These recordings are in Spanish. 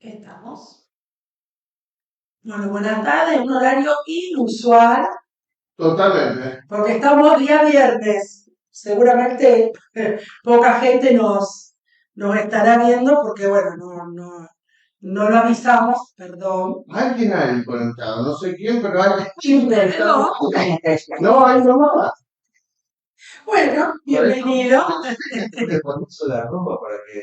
Estamos. Bueno, buenas tardes, un horario inusual, Totalmente. porque estamos día viernes. Seguramente poca gente nos estará viendo porque, bueno, no lo avisamos, perdón. Alguien hay conectado, no sé quién, pero hay Perdón. No, hay nomás. Bueno, bienvenido. Le pones la ropa para que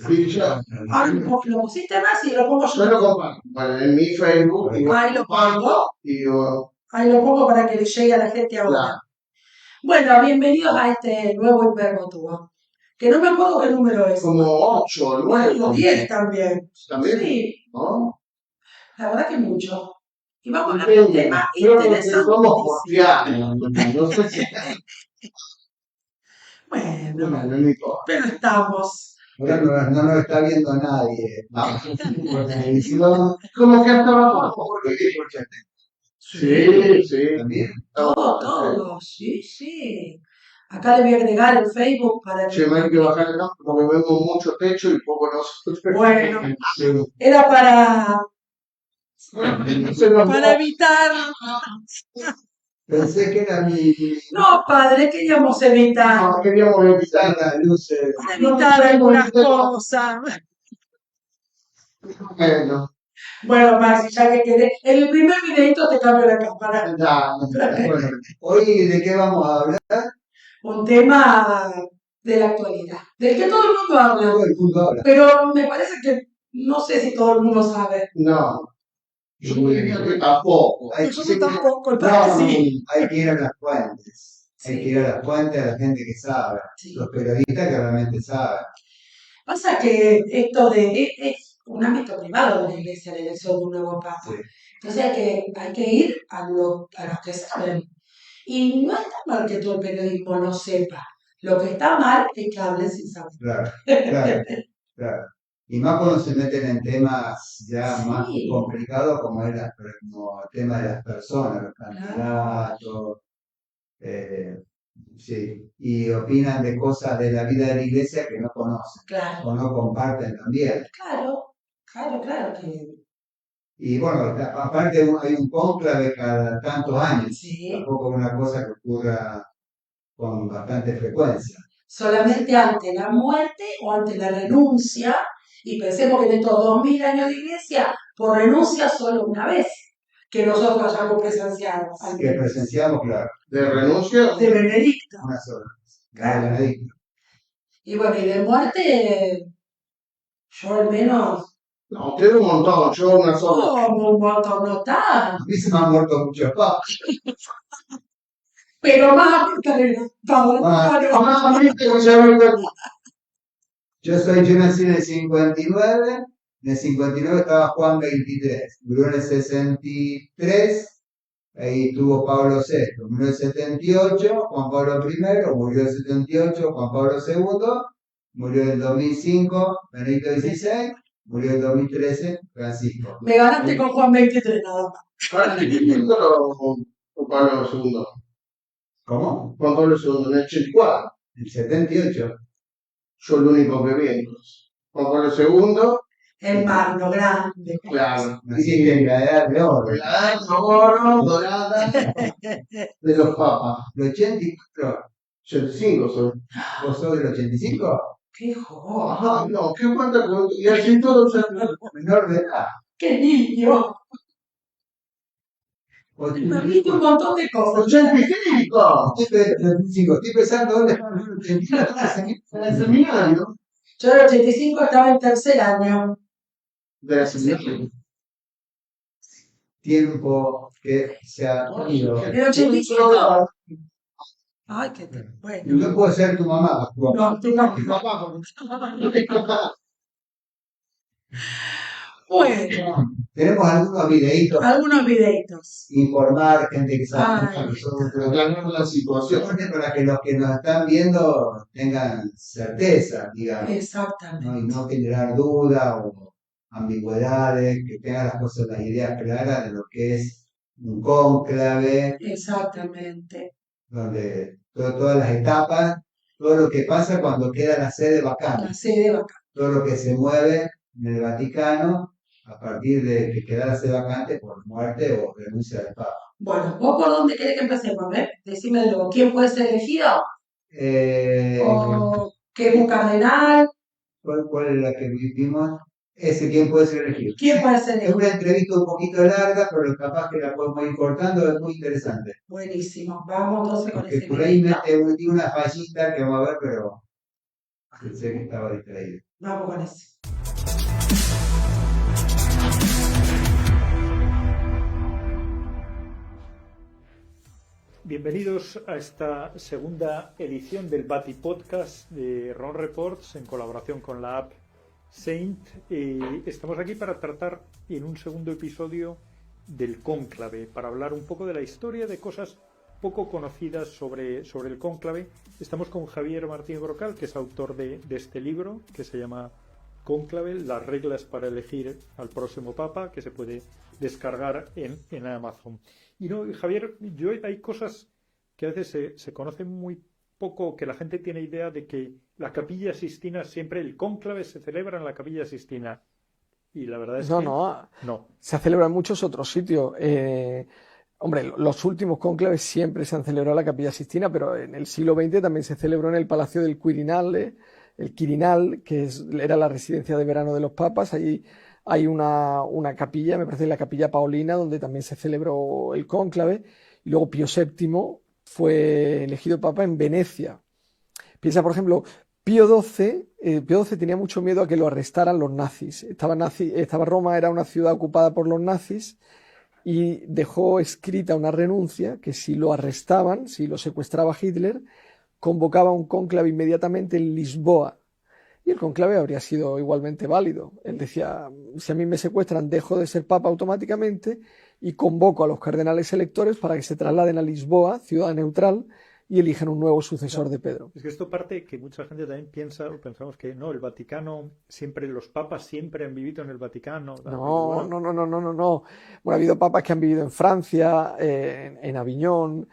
Sí, yo, Ahora lo pusiste más y lo pongo yo yo. lo comparto. Bueno, en mi Facebook y Ahí lo pongo. y yo, Ahí lo pongo para que le llegue a la gente ahora. claro. Bueno, bienvenidos a este nuevo Hipermotúo. Que no me acuerdo qué número es. Como 8, Bueno, 9. 10 también. ¿También? Sí, ¿No? la verdad que mucho. Y vamos a hablar de un tema Creo que somos interesantísimo. porfianos. No sé si. Bueno, No me importa. pero estamos. ahora no nos está viendo nadie. Vamos por televisión. Como que hasta abajo. Sí, sí. También. Todo, sí, sí. Acá le voy a agregar el Facebook para Che, me hay que bajar el campo porque vemos mucho techo y poco nosotros. Bueno, Sí. era para Se nos va. evitar. Pensé que era mi No, padre, queríamos evitar. No, queríamos evitar la luz. Para evitar algunas cosas. Bueno, Bueno, Maxi, ya que querés, en el primer videito te cambio la cámara. ya. Bueno, hoy de qué vamos a hablar. Un tema de la actualidad, del que todo el mundo habla, Todo el mundo habla. pero me parece que no sé si todo el mundo sabe. No, yo diría que tampoco. Nosotros tampoco, el No, padre sí. hay que ir a las fuentes. Hay que ir a las fuentes, a la gente que sabe. Sí. Los periodistas que realmente saben. Pasa que esto es un ámbito privado de la iglesia, la elección de un nuevo papa. Sí. Entonces hay que ir a los que saben. Y no está mal que todo el periodismo lo sepa. Lo que está mal es que hablen sin saber. Claro. Y más cuando se meten en temas ya Sí. más complicados como el tema de las personas, los candidatos, sí, y opinan de cosas de la vida de la iglesia que no conocen Claro, o no comparten también. claro que Y bueno, aparte hay un cónclave cada tantos años, sí. tampoco es una cosa que ocurra con bastante frecuencia. Solamente ante la muerte o ante la renuncia, y pensemos que en estos 2000 años de iglesia, por renuncia solo una vez, que nosotros hayamos presenciado. Que presenciamos, claro. ¿De renuncia? De Benedicto. Una sola. Claro. De Benedicto. Y bueno, y de muerte, yo al menos. No, queda un montón, yo una sola. Como un montón, no está. A mí se me han muerto muchos papas. Pero más Yo nací en el 59, en el 59 estaba Juan 23, murió en el 63, ahí estuvo Pablo VI, murió en el 78, Juan Pablo I, murió en el 78, Juan Pablo II, murió en el 2005, Benedicto XVI, murió en el 2013, Francisco. Me ganaste con Juan 23 nada más. Juan Pablo II. ¿Cómo? Juan Pablo II, en el 84. El 78. Yo el único que vi entonces. Juan Pablo II. El magno, grande. Claro. Naciste en la edad de oro. La edad de oro dorada de los papas. El 84. 85 soy. ¿Vos sos del 85? ¡Qué joven! Ajá, no, ¿qué cuenta? Y así todo se... Menor de edad. ¡Qué niño! Me viste un montón de cosas. 85. Estoy pensando dónde está el 85. En el seminario. Yo en el 85 estaba en tercer año. De la seminario. Tiempo que se ha ido. ¿En el 85? Ay, qué bueno. No puedo ser tu mamá. No, tú no. Mi papá. Bueno, Tenemos algunos videitos. algunos videitos. Informar gente que sabe. Ay, Aclarar la situación. Para que los que nos están viendo tengan certeza, digamos. exactamente. ¿No? Y no generar dudas o ambigüedades, que tengan las cosas, las ideas claras de lo que es un cónclave, Exactamente. donde todas las etapas, todo lo que pasa cuando queda la sede La vacante, sede vacante. todo lo que se mueve en el Vaticano a partir de que quedase vacante por muerte o renuncia del Papa. Bueno, ¿vos por dónde querés que empecemos? Decímelo, ¿quién puede ser elegido? ¿O qué es un cardenal? ¿Cuál es la que vimos? Ese, ¿quién puede ser elegido? ¿Quién puede ser Es una elegido? entrevista un poquito larga, pero capaz que la podemos ir cortando, es muy interesante. Buenísimo, vamos entonces con Porque ese por ahí videito. metí una fallita que vamos a ver, pero pensé que estaba distraído. Vamos con eso. Bienvenidos a esta segunda edición del Bati Podcast de Ron Reports en colaboración con la app Saint. Estamos aquí para tratar en un segundo episodio del cónclave, para hablar un poco de la historia, de cosas poco conocidas sobre el cónclave. Estamos con Javier Martín Brocal, que es autor de este libro que se llama Cónclave, las reglas para elegir al próximo papa, que se puede descargar en Amazon. Y no, Javier, hay cosas que a veces se conocen muy poco, que la gente tiene idea de que la Capilla Sixtina, siempre el cónclave se celebra en la Capilla Sixtina. Y la verdad es que no. Se celebra en muchos otros sitios. Hombre, los últimos cónclaves siempre se han celebrado en la Capilla Sixtina, pero en el siglo XX también se celebró en el Palacio del Quirinale, el Quirinal, que era la residencia de verano de los papas. Allí hay una capilla, me parece la Capilla Paolina, donde también se celebró el cónclave. Y luego Pío VII fue elegido papa en Venecia. Piensa, por ejemplo, Pío XII tenía mucho miedo a que lo arrestaran los nazis. Roma era una ciudad ocupada por los nazis y dejó escrita una renuncia que si lo arrestaban, si lo secuestraba Hitler, convocaba un cónclave inmediatamente en Lisboa. Y el cónclave habría sido igualmente válido. Él decía, si a mí me secuestran, dejo de ser papa automáticamente y convoco a los cardenales electores para que se trasladen a Lisboa, ciudad neutral, y elijan un nuevo sucesor de Pedro. Es que esto parte que mucha gente también pensamos que no, el Vaticano, los papas siempre han vivido en el Vaticano. No. Bueno, ha habido papas que han vivido en Francia, en Aviñón.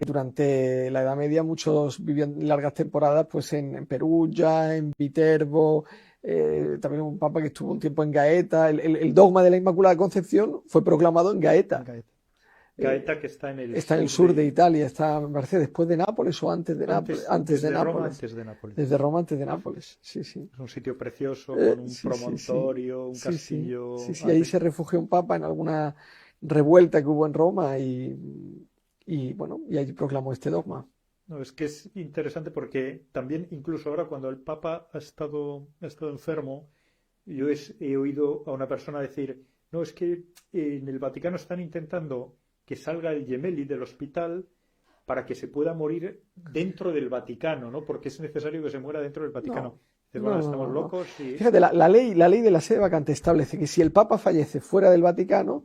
Durante la Edad Media muchos vivían largas temporadas pues en Perugia, en Viterbo, también un papa que estuvo un tiempo en Gaeta. El dogma de la Inmaculada Concepción fue proclamado en Gaeta. Gaeta, que está en el sur de Italia, me parece, después de Nápoles o antes de Nápoles. Antes de Nápoles. Desde Roma, antes de Nápoles, sí. Es un sitio precioso, con un promontorio, un castillo. Sí, ahí se refugió un papa en alguna revuelta que hubo en Roma y allí proclamó este dogma. No, es que es interesante porque también, incluso ahora, cuando el Papa ha estado enfermo, yo he oído a una persona decir, no, es que en el Vaticano están intentando que salga el Gemelli del hospital para que se pueda morir dentro del Vaticano, ¿no? Porque es necesario que se muera dentro del Vaticano. Estamos locos. Y... Fíjate, la ley de la sede vacante establece que si el Papa fallece fuera del Vaticano,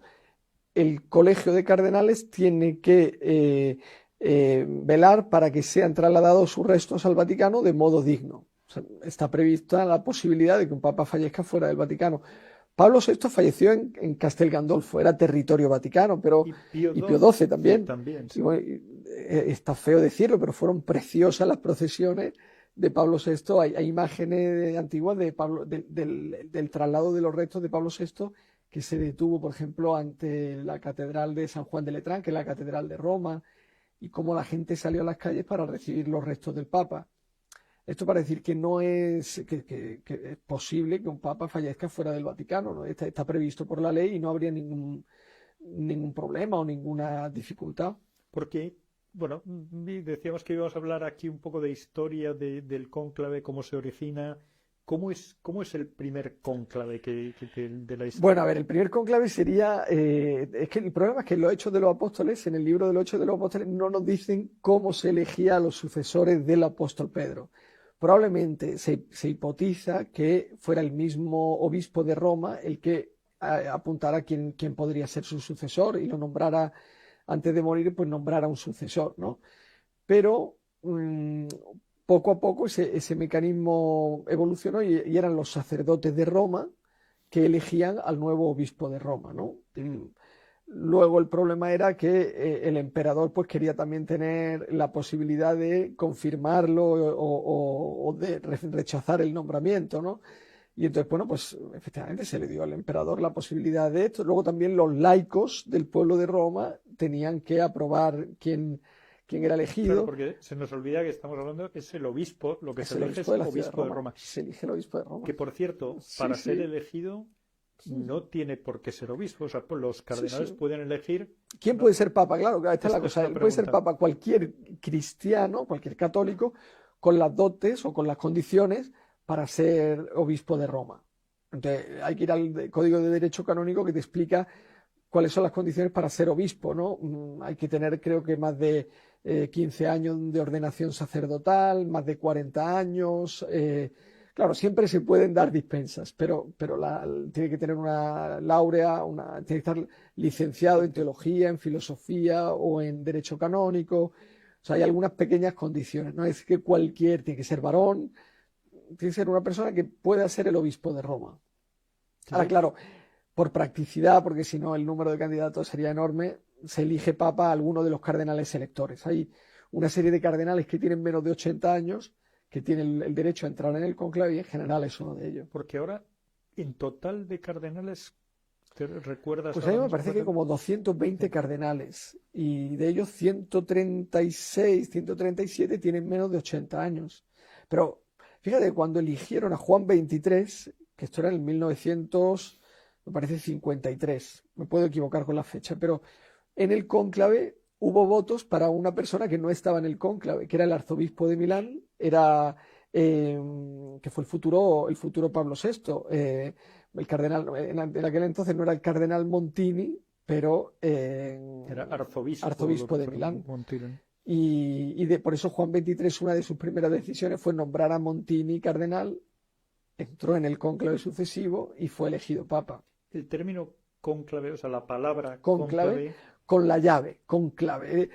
el colegio de cardenales tiene que velar para que sean trasladados sus restos al Vaticano de modo digno. O sea, está prevista la posibilidad de que un papa fallezca fuera del Vaticano. Pablo VI falleció en Castel Gandolfo, era territorio vaticano, pero y Pío XII también. Sí. Está feo decirlo, pero fueron preciosas las procesiones de Pablo VI. Hay imágenes antiguas del traslado de los restos de Pablo VI, que se detuvo, por ejemplo, ante la Catedral de San Juan de Letrán, que es la Catedral de Roma, y cómo la gente salió a las calles para recibir los restos del Papa. Esto para decir que no es que es posible que un Papa fallezca fuera del Vaticano, ¿no? Está previsto por la ley y no habría ningún problema o ninguna dificultad. Porque, bueno, decíamos que íbamos a hablar aquí un poco de historia del cónclave, cómo se origina. ¿Cómo es el primer cónclave de la historia? Bueno, a ver, el primer cónclave sería... es que el problema es que en los Hechos de los Apóstoles, en el libro de los Hechos de los Apóstoles, no nos dicen cómo se elegía a los sucesores del apóstol Pedro. Probablemente se hipotiza que fuera el mismo obispo de Roma el que apuntara quién podría ser su sucesor y lo nombrara, antes de morir, pues nombrara un sucesor, ¿no? Pero... poco a poco ese mecanismo evolucionó y eran los sacerdotes de Roma que elegían al nuevo obispo de Roma, ¿no? Luego el problema era que el emperador pues quería también tener la posibilidad de confirmarlo o de rechazar el nombramiento, ¿no? Y entonces, bueno, pues efectivamente se le dio al emperador la posibilidad de esto. Luego también los laicos del pueblo de Roma tenían que aprobar quién era Claro, elegido. porque se nos olvida que estamos hablando que es el obispo, lo que Es se el elige es obispo de la ciudad obispo de de Roma. Roma. Se elige el obispo de Roma. Que por cierto, Sí, para sí. ser elegido no tiene por qué ser obispo. O sea, pues los cardenales sí. pueden elegir. ¿Quién puede ser papa? Claro, esta es la Esta es cosa. la Puede ser pregunta. papa cualquier cristiano, cualquier católico, con las dotes o con las condiciones para ser obispo de Roma. Entonces, hay que ir al Código de Derecho Canónico que te explica cuáles son las condiciones para ser obispo, ¿no? Hay que tener, creo que más de 15 años de ordenación sacerdotal, más de 40 años. Claro, siempre se pueden dar dispensas, pero tiene que tener una laurea, tiene que estar licenciado en teología, en filosofía o en derecho canónico. O sea, hay algunas pequeñas condiciones, no es que tiene que ser varón, tiene que ser una persona que pueda ser el obispo de Roma. Ahora, claro, por practicidad, porque si no el número de candidatos sería enorme, se elige papa a alguno de los cardenales electores. Hay una serie de cardenales que tienen menos de 80 años, que tienen el derecho a entrar en el cónclave y en general es uno de ellos. Porque ahora, en total de cardenales, ¿te recuerdas? Pues a mí me parece que como 220 cardenales y de ellos 136, 137 tienen menos de 80 años. Pero fíjate, cuando eligieron a Juan XXIII, que esto era en 1900, me parece 53, me puedo equivocar con la fecha, pero en el cónclave hubo votos para una persona que no estaba en el cónclave, que era el arzobispo de Milán, que fue el futuro Pablo VI. El cardenal, en aquel entonces no era el cardenal Montini, pero Era arzobispo de Milán. Montini. Por eso Juan XXIII, una de sus primeras decisiones fue nombrar a Montini cardenal, entró en el cónclave sucesivo y fue elegido papa. El término cónclave, o sea, la palabra Cónclave, con la llave, cónclave.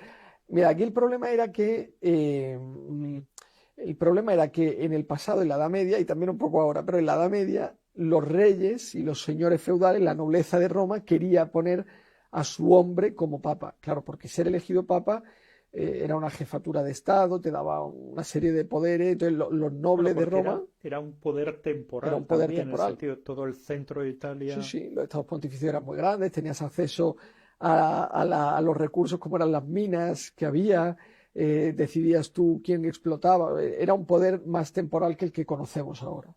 Mira, aquí el problema era que en el pasado, en la Edad Media, y también un poco ahora, pero en la Edad Media, los reyes y los señores feudales, la nobleza de Roma, quería poner a su hombre como papa. Claro, porque ser elegido papa era una jefatura de Estado, te daba una serie de poderes, entonces los nobles de Roma... Era un poder temporal. Era un poder también, temporal. En el sentido, todo el centro de Italia. Sí, los estados pontificios eran muy grandes, tenías acceso a los recursos como eran las minas que había, decidías tú quién explotaba, era un poder más temporal que el que conocemos ahora.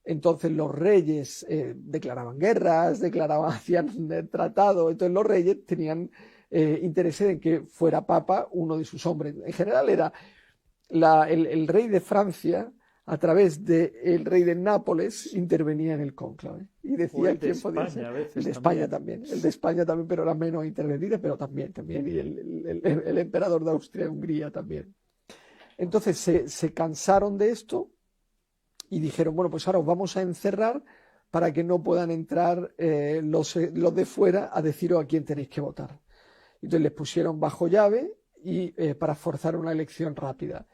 Entonces los reyes declaraban guerras, hacían tratados, entonces los reyes tenían interés en que fuera papa uno de sus hombres. En general era el rey de Francia, a través del rey de Nápoles, intervenía en el cónclave y decía quién podía ser. El de España también, pero era menos intervenida, pero también, y el emperador de Austria y Hungría también. Entonces se cansaron de esto y dijeron, bueno, pues ahora os vamos a encerrar para que no puedan entrar los de fuera a deciros a quién tenéis que votar. Entonces les pusieron bajo llave y para forzar una elección rápida.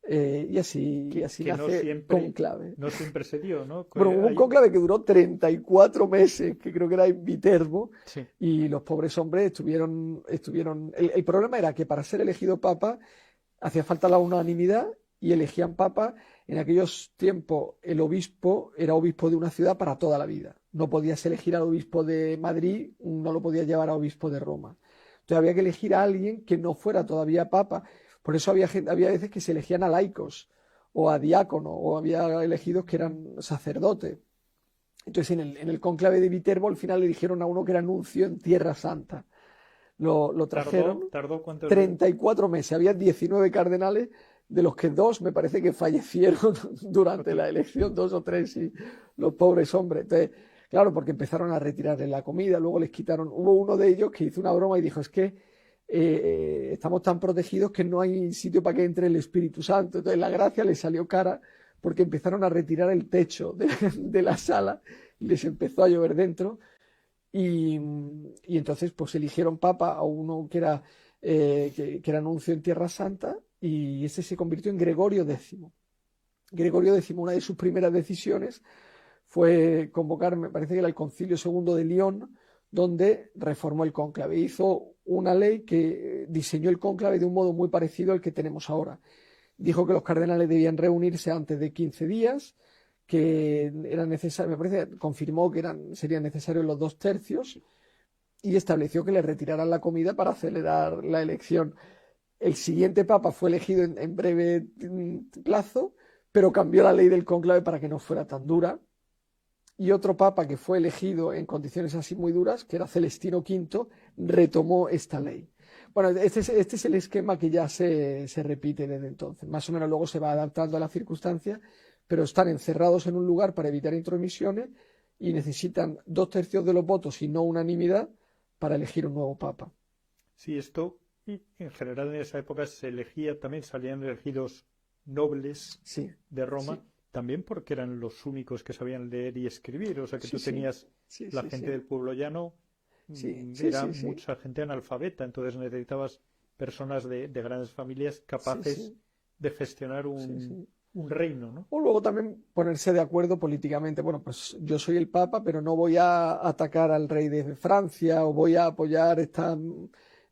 Y así nace cónclave. No siempre se dio, ¿no? Bueno, hubo un cónclave que duró 34 meses, que creo que era en Viterbo, sí. Y los pobres hombres estuvieron... El problema era que para ser elegido papa hacía falta la unanimidad y elegían papa. En aquellos tiempos el obispo era obispo de una ciudad para toda la vida. No podías elegir al obispo de Madrid, no lo podías llevar a obispo de Roma. Entonces había que elegir a alguien que no fuera todavía papa. Por eso había veces que se elegían a laicos o a diáconos, o había elegidos que eran sacerdotes. Entonces en el cónclave de Viterbo al final eligieron a uno que era nuncio en Tierra Santa. Lo trajeron. ¿Tardó cuántos 34 meses. Había 19 cardenales, de los que 2 me parece que fallecieron durante la elección, 2 o 3, y los pobres hombres. Entonces, claro, porque empezaron a retirarles la comida, luego les quitaron. Hubo uno de ellos que hizo una broma y dijo, es que estamos tan protegidos que no hay sitio para que entre el Espíritu Santo. Entonces la gracia les salió cara porque empezaron a retirar el techo de la sala y les empezó a llover dentro. Y entonces pues eligieron papa a uno que era nuncio en Tierra Santa, y ese se convirtió en Gregorio X. Gregorio X, una de sus primeras decisiones fue convocar, me parece que era el Concilio II de León, donde reformó el cónclave. Hizo una ley que diseñó el cónclave de un modo muy parecido al que tenemos ahora. Dijo que los cardenales debían reunirse antes de 15 días, que era necesario, me parece, confirmó que serían necesarios los 2/3 y estableció que le retiraran la comida para acelerar la elección. El siguiente papa fue elegido en breve plazo, pero cambió la ley del cónclave para que no fuera tan dura. Y otro papa que fue elegido en condiciones así muy duras, que era Celestino V, retomó esta ley. Bueno, este es el esquema que ya se repite desde entonces. Más o menos luego se va adaptando a las circunstancias, pero están encerrados en un lugar para evitar intromisiones y necesitan 2/3 de los votos y no unanimidad para elegir un nuevo papa. Sí, esto en general en esa época se elegía, también salían elegidos nobles Sí, de Roma, sí. también porque eran los únicos que sabían leer y escribir, o sea que Sí, tú sí. tenías Sí, la sí, gente sí. del pueblo llano, Sí, sí, era sí, sí. mucha gente analfabeta, entonces necesitabas personas de grandes familias Sí, capaces sí. de gestionar Sí, sí. un reino, ¿no? O luego también ponerse de acuerdo políticamente. Bueno, pues yo soy el Papa, pero no voy a atacar al rey de Francia o voy a apoyar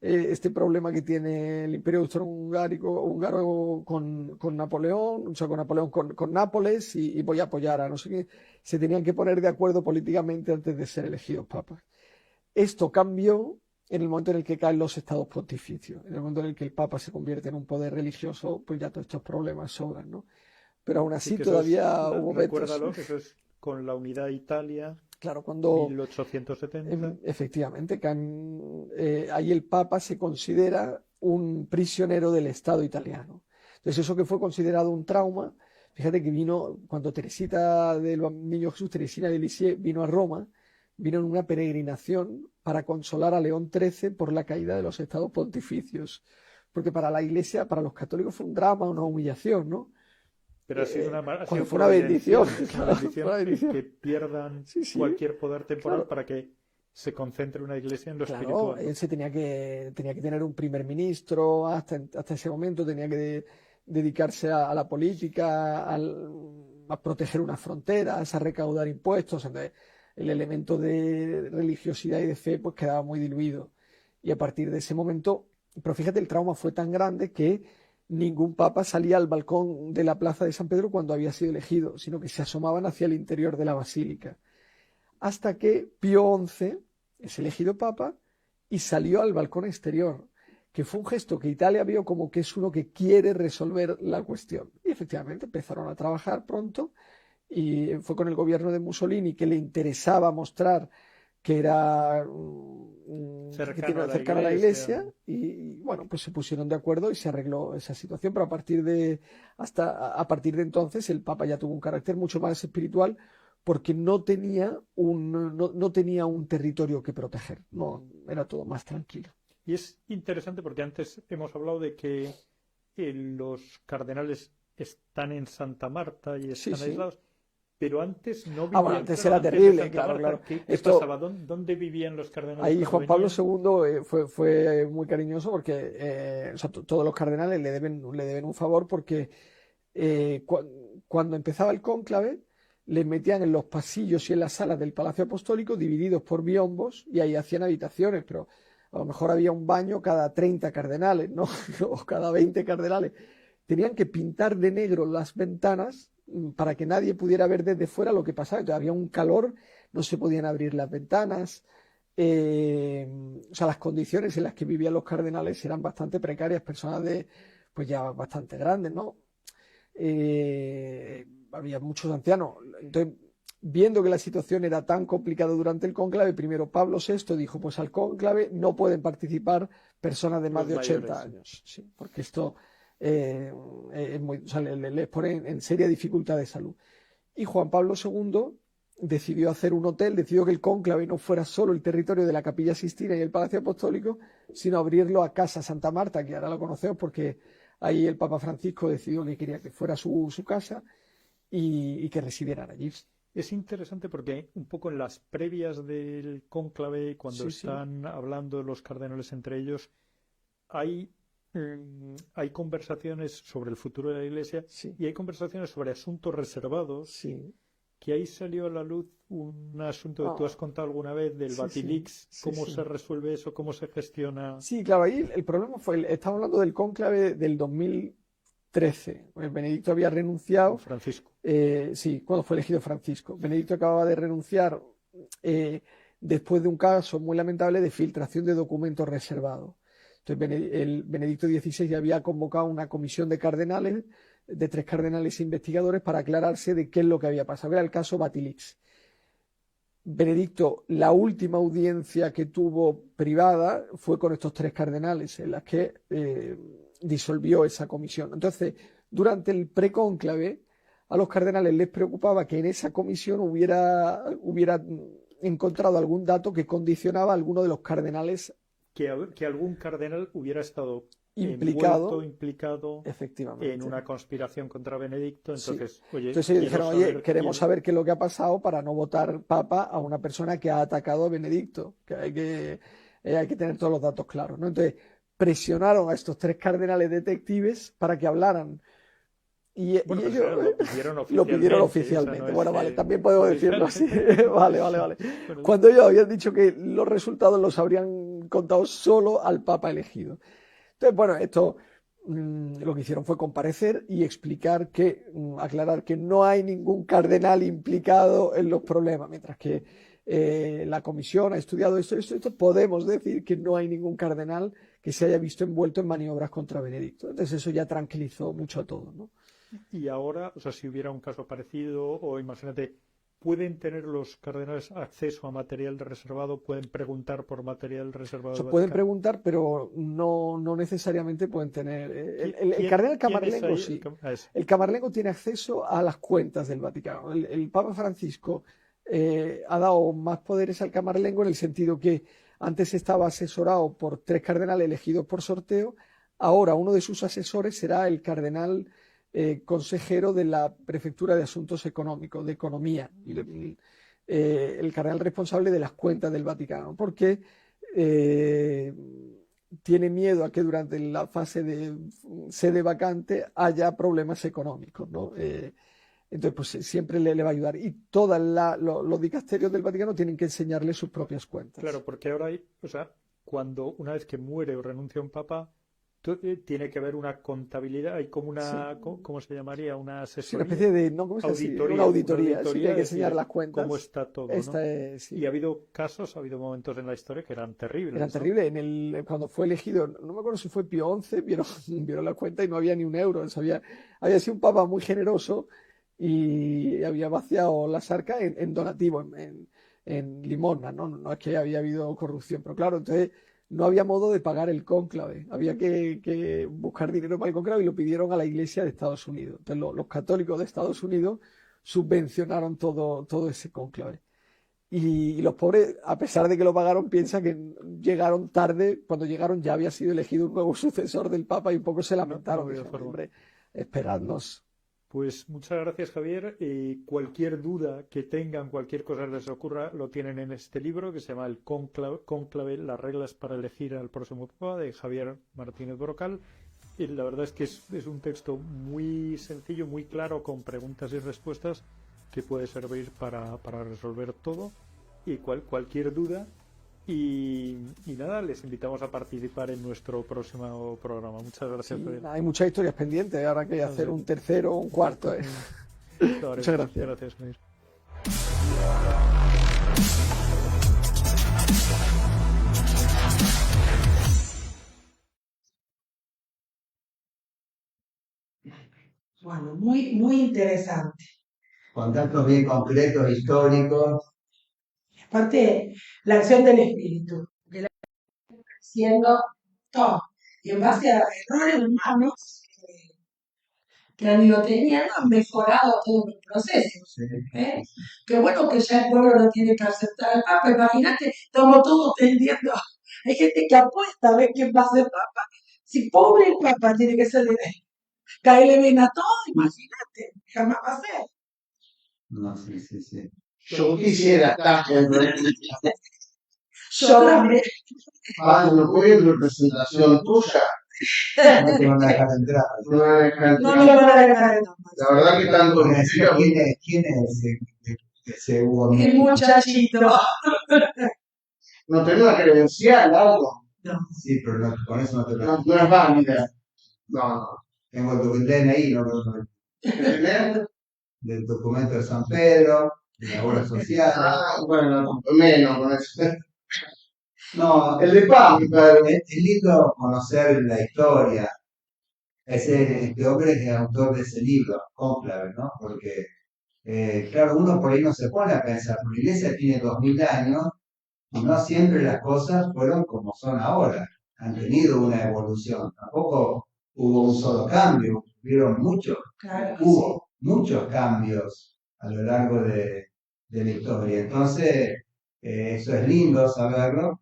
este problema que tiene el Imperio Húngaro con Napoleón, o sea, con Napoleón, con Nápoles y voy a apoyar a no sé qué. Se tenían que poner de acuerdo políticamente antes de ser elegidos papas. Esto cambió en el momento en el que caen los estados pontificios. En el momento en el que el Papa se convierte en un poder religioso, pues ya todos estos problemas sobran, ¿no? Pero aún Así así que eso es, todavía hubo vetos. recuérdalo, que eso es con la unidad de Italia, Claro, cuando 1870. efectivamente ahí el Papa se considera un prisionero del Estado italiano. Entonces eso que fue considerado un trauma, fíjate que vino cuando Teresita del Niño Jesús, Teresina de Lisieux, vino a Roma, vino en una peregrinación para consolar a León XIII por la caída de los estados pontificios. Porque para la Iglesia, para los católicos fue un drama, una humillación, ¿no? Pero ha sido ha Cuando sido fue una bendición, providencial, es una claro, bendición fue una bendición. que pierdan Sí, sí, cualquier poder temporal claro. para que se concentre una iglesia en lo Claro, espiritual, ¿no? él tenía que tener un primer ministro hasta ese momento, tenía que dedicarse a la política, a proteger unas fronteras, a recaudar impuestos. Entonces, el elemento de religiosidad y de fe pues quedaba muy diluido. Y a partir de ese momento, pero fíjate, el trauma fue tan grande que ningún papa salía al balcón de la plaza de San Pedro cuando había sido elegido, sino que se asomaban hacia el interior de la basílica. Hasta que Pío XI es elegido papa y salió al balcón exterior, que fue un gesto que Italia vio como que es uno que quiere resolver la cuestión. Y efectivamente empezaron a trabajar pronto y fue con el gobierno de Mussolini que le interesaba mostrar que era cercano a la iglesia y bueno, pues se pusieron de acuerdo y se arregló esa situación, pero a partir de entonces el Papa ya tuvo un carácter mucho más espiritual porque no tenía un territorio que proteger, no, era todo más tranquilo. Y es interesante porque antes hemos hablado de que los cardenales están en Santa Marta y están Sí. aislados, pero antes no vivían. Bueno, antes claro, era terrible, de Santa claro, Marta, claro. ¿Qué pasaba? ¿Dónde vivían los cardenales Ahí cuando Juan Pablo venían? II fue muy cariñoso porque o sea, todos los cardenales le deben un favor porque cuando empezaba el cónclave les metían en los pasillos y en las salas del Palacio Apostólico divididos por biombos y ahí hacían habitaciones, pero a lo mejor había un baño cada 30 cardenales, ¿no? O cada 20 cardenales. Tenían que pintar de negro las ventanas para que nadie pudiera ver desde fuera lo que pasaba. Entonces, había un calor, no se podían abrir las ventanas. O sea, las condiciones en las que vivían los cardenales eran bastante precarias, personas pues ya bastante grandes, ¿no? Había muchos ancianos. Entonces, viendo que la situación era tan complicada durante el cónclave, primero Pablo VI dijo, pues al cónclave no pueden participar personas de más de 80 años, sí, porque esto o sea, les pone en seria dificultad de salud. Y Juan Pablo II decidió hacer un hotel, decidió que el cónclave no fuera solo el territorio de la Capilla Sixtina y el Palacio Apostólico, sino abrirlo a Casa Santa Marta, que ahora lo conocemos porque ahí el Papa Francisco decidió que quería que fuera su casa y que residieran allí. Es interesante porque un poco en las previas del cónclave, cuando están hablando los cardenales entre ellos, hay conversaciones sobre el futuro de la Iglesia y hay conversaciones sobre asuntos reservados, que ahí salió a la luz un asunto que tú has contado alguna vez del Batilix, cómo se resuelve eso, cómo se gestiona. Sí, claro, ahí el problema fue, estamos hablando del cónclave del 2000, XIII. Benedicto había renunciado. Francisco. Sí, cuando fue elegido Francisco. Benedicto acababa de renunciar después de un caso muy lamentable de filtración de documentos reservados. Entonces, el Benedicto XVI ya había convocado una comisión de cardenales, de 3 cardenales investigadores, para aclararse de qué es lo que había pasado. Era el caso Batilix. Benedicto, la última audiencia que tuvo privada fue con estos 3 cardenales, en las que disolvió esa comisión. Entonces, durante el precónclave, a los cardenales les preocupaba que en esa comisión hubiera encontrado algún dato que condicionaba a alguno de los cardenales. Que algún cardenal hubiera estado implicado efectivamente en una conspiración contra Benedicto. Entonces, sí. Entonces ellos dijeron, queremos saber qué es lo que ha pasado para no votar papa a una persona que ha atacado a Benedicto, que hay que tener todos los datos claros, ¿no? Entonces presionaron a estos 3 cardenales detectives para que hablaran. Y ellos lo pidieron oficialmente. O sea, bueno, vale, también podemos decirlo así. Vale. Bueno, cuando ellos habían dicho que los resultados los habrían contado solo al Papa elegido. Entonces, bueno, esto lo que hicieron fue comparecer y explicar aclarar que no hay ningún cardenal implicado en los problemas, mientras que la comisión ha estudiado esto, podemos decir que no hay ningún cardenal que se haya visto envuelto en maniobras contra Benedicto. Entonces eso ya tranquilizó mucho a todos, ¿no? Y ahora, o sea, si hubiera un caso parecido, o imagínate, ¿pueden tener los cardenales acceso a material reservado? ¿Pueden preguntar por material reservado? O sea, pueden preguntar, pero no necesariamente pueden tener. El cardenal Camarlengo sí. El Camarlengo tiene acceso a las cuentas del Vaticano. El Papa Francisco ha dado más poderes al Camarlengo en el sentido que antes estaba asesorado por 3 cardenales elegidos por sorteo. Ahora uno de sus asesores será el cardenal consejero de la Prefectura de Asuntos Económicos, de Economía, el cardenal responsable de las cuentas del Vaticano, porque tiene miedo a que durante la fase de sede vacante haya problemas económicos, ¿no? Entonces, pues siempre le va a ayudar. Y todos los dicasterios del Vaticano tienen que enseñarle sus propias cuentas. Claro, porque ahora hay, o sea, una vez que muere o renuncia un papa, tiene que haber una contabilidad, hay como una, ¿cómo se llamaría? Una asesoría. Una especie de, ¿no? ¿Cómo se llama? Una auditoría, sí, que hay que enseñar las cuentas. Cómo está todo, ¿no? Sí. Y ha habido casos, ha habido momentos en la historia que eran terribles. Eran terribles. Cuando fue elegido, no me acuerdo si fue Pío XI, vieron la cuenta y no había ni un euro. Había sido un papa muy generoso y había vaciado las arcas en donativo, en limosna, ¿no? No es que había habido corrupción, pero claro, entonces no había modo de pagar el cónclave, había que buscar dinero para el cónclave y lo pidieron a la Iglesia de Estados Unidos. Entonces los católicos de Estados Unidos subvencionaron todo ese cónclave. Y los pobres, a pesar de que lo pagaron, piensan que llegaron tarde. Cuando llegaron ya había sido elegido un nuevo sucesor del Papa y un poco se lamentaron. Hombre, esperadnos. Pues muchas gracias, Javier. Cualquier duda que tengan, cualquier cosa que les ocurra, lo tienen en este libro que se llama El Cónclave, las reglas para elegir al próximo Papa, de Javier Martínez Brocal. Y la verdad es que es un texto muy sencillo, muy claro, con preguntas y respuestas que puede servir para resolver todo. Y cualquier duda. Y nada, les invitamos a participar en nuestro próximo programa. Muchas gracias. Sí, hay muchas historias pendientes, ahora que hacer un tercero o un cuarto. Muchas gracias. Gracias, Javier. Bueno, muy, muy interesante. Con datos bien concretos, históricos. Aparte, la acción del espíritu, que la haciendo todo, y en base a errores humanos que han ido teniendo, han mejorado todo el proceso. Sí. Qué bueno que ya el pueblo no tiene que aceptar al Papa. Imagínate, estamos todos tendiendo. Hay gente que apuesta a ver quién va a ser Papa. Si pobre el Papa tiene que ser caerle bien a todo, imagínate, jamás va a ser. No, sí. Yo quisiera estar en Yo también. cuando voy en representación tuya. No te van a dejar entrar. No me dejan No entrar. me lo van a dejar entrar. La verdad que tanto ¿Quién es ese Hugo? El muchachito. no tengo una credencial, algo. No. Sí, pero con eso no te No es válida. No. tengo el DNI, no creo que del documento de San Pedro, de la obra social. Bueno, menos con eso. No, El de Pablo, claro. es lindo conocer la historia. Este hombre es el autor de ese libro, Cónclave, ¿no? Porque, claro, uno por ahí no se pone a pensar, porque la iglesia tiene 2000 años y no siempre las cosas fueron como son ahora. Han tenido una evolución. Tampoco hubo un solo cambio, Claro que sí. hubo muchos cambios a lo largo de la historia. Entonces, eso es lindo saberlo.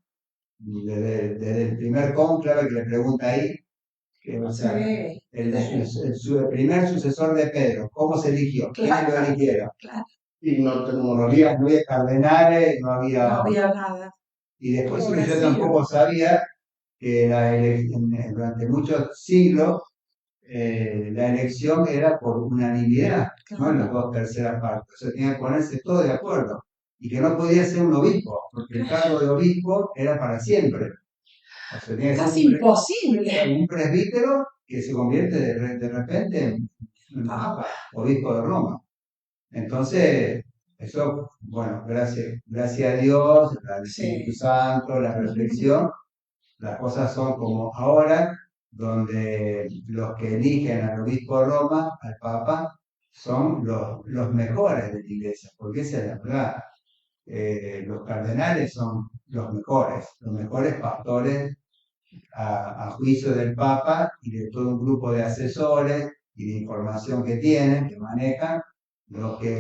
Desde el primer cónclave que le pregunta ahí, que, o sea, Sí, el primer sucesor de Pedro, ¿cómo se eligió? ¿Quiénes lo claro, eligieron? claro. Y no No tenemos había, no había cardenales, no No había... había nada. Y después Como yo Brasil. tampoco sabía que durante muchos siglos la elección era por unanimidad, no en las Claro, dos terceras partes. O sea, tenía que ponerse todo de acuerdo. Y que no podía ser un obispo, porque el cargo de obispo era para siempre. O sea, tenía que ser casi imposible. un presbítero que se convierte de repente en papa, obispo de Roma. Entonces, eso, bueno, gracias a Dios, al Espíritu Sí. Santo, la reflexión, las cosas son como ahora, donde los que eligen al obispo de Roma, al papa, son los mejores de la iglesia, porque esa es la verdad. Los cardenales son los mejores pastores a juicio del Papa y de todo un grupo de asesores y de información que tienen, que manejan, los que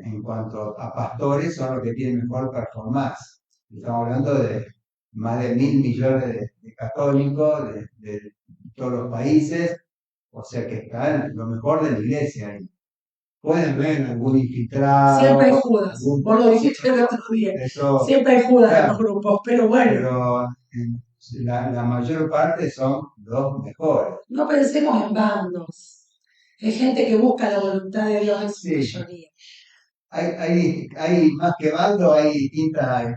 en cuanto a pastores son los que tienen mejor performance. Estamos hablando de más de 1000 millones de católicos de todos los países, o sea que están lo mejor de la iglesia ahí. Pueden ver algún infiltrado, Siempre hay Judas. algún... Vos lo dijiste el otro día. Eso, Siempre hay Judas en los claro, grupos, pero bueno, pero la mayor parte son los mejores. no pensemos en bandos. Hay gente que busca la voluntad de Dios en su Sí, mayoría. hay más que bando, hay distintas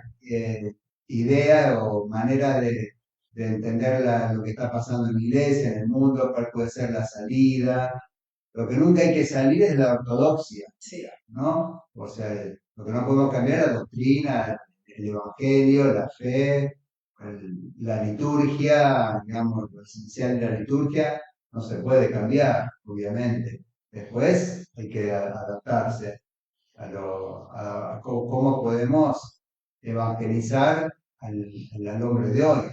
ideas o maneras de entender lo que está pasando en la iglesia, en el mundo, cuál puede ser la salida. Lo que nunca hay que salir es la ortodoxia, Sí. ¿no? O sea, lo que no podemos cambiar es la doctrina, el evangelio, la fe, la liturgia, digamos, lo esencial de la liturgia, no se puede cambiar, obviamente. Después hay que adaptarse a cómo podemos evangelizar al hombre de hoy,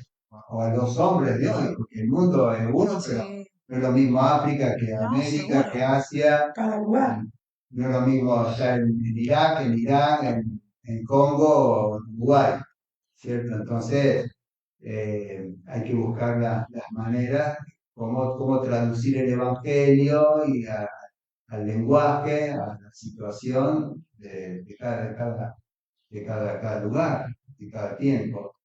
o a los hombres de hoy, porque el mundo es uno, pero Sí. no es lo mismo África que No, América, seguro. que Asia, Cada lugar. no es lo mismo estar en Irak, en Irán, en Congo o en Uruguay, ¿cierto? Entonces, hay que buscar las maneras, cómo traducir el Evangelio y al lenguaje, a la situación de cada lugar, de cada tiempo.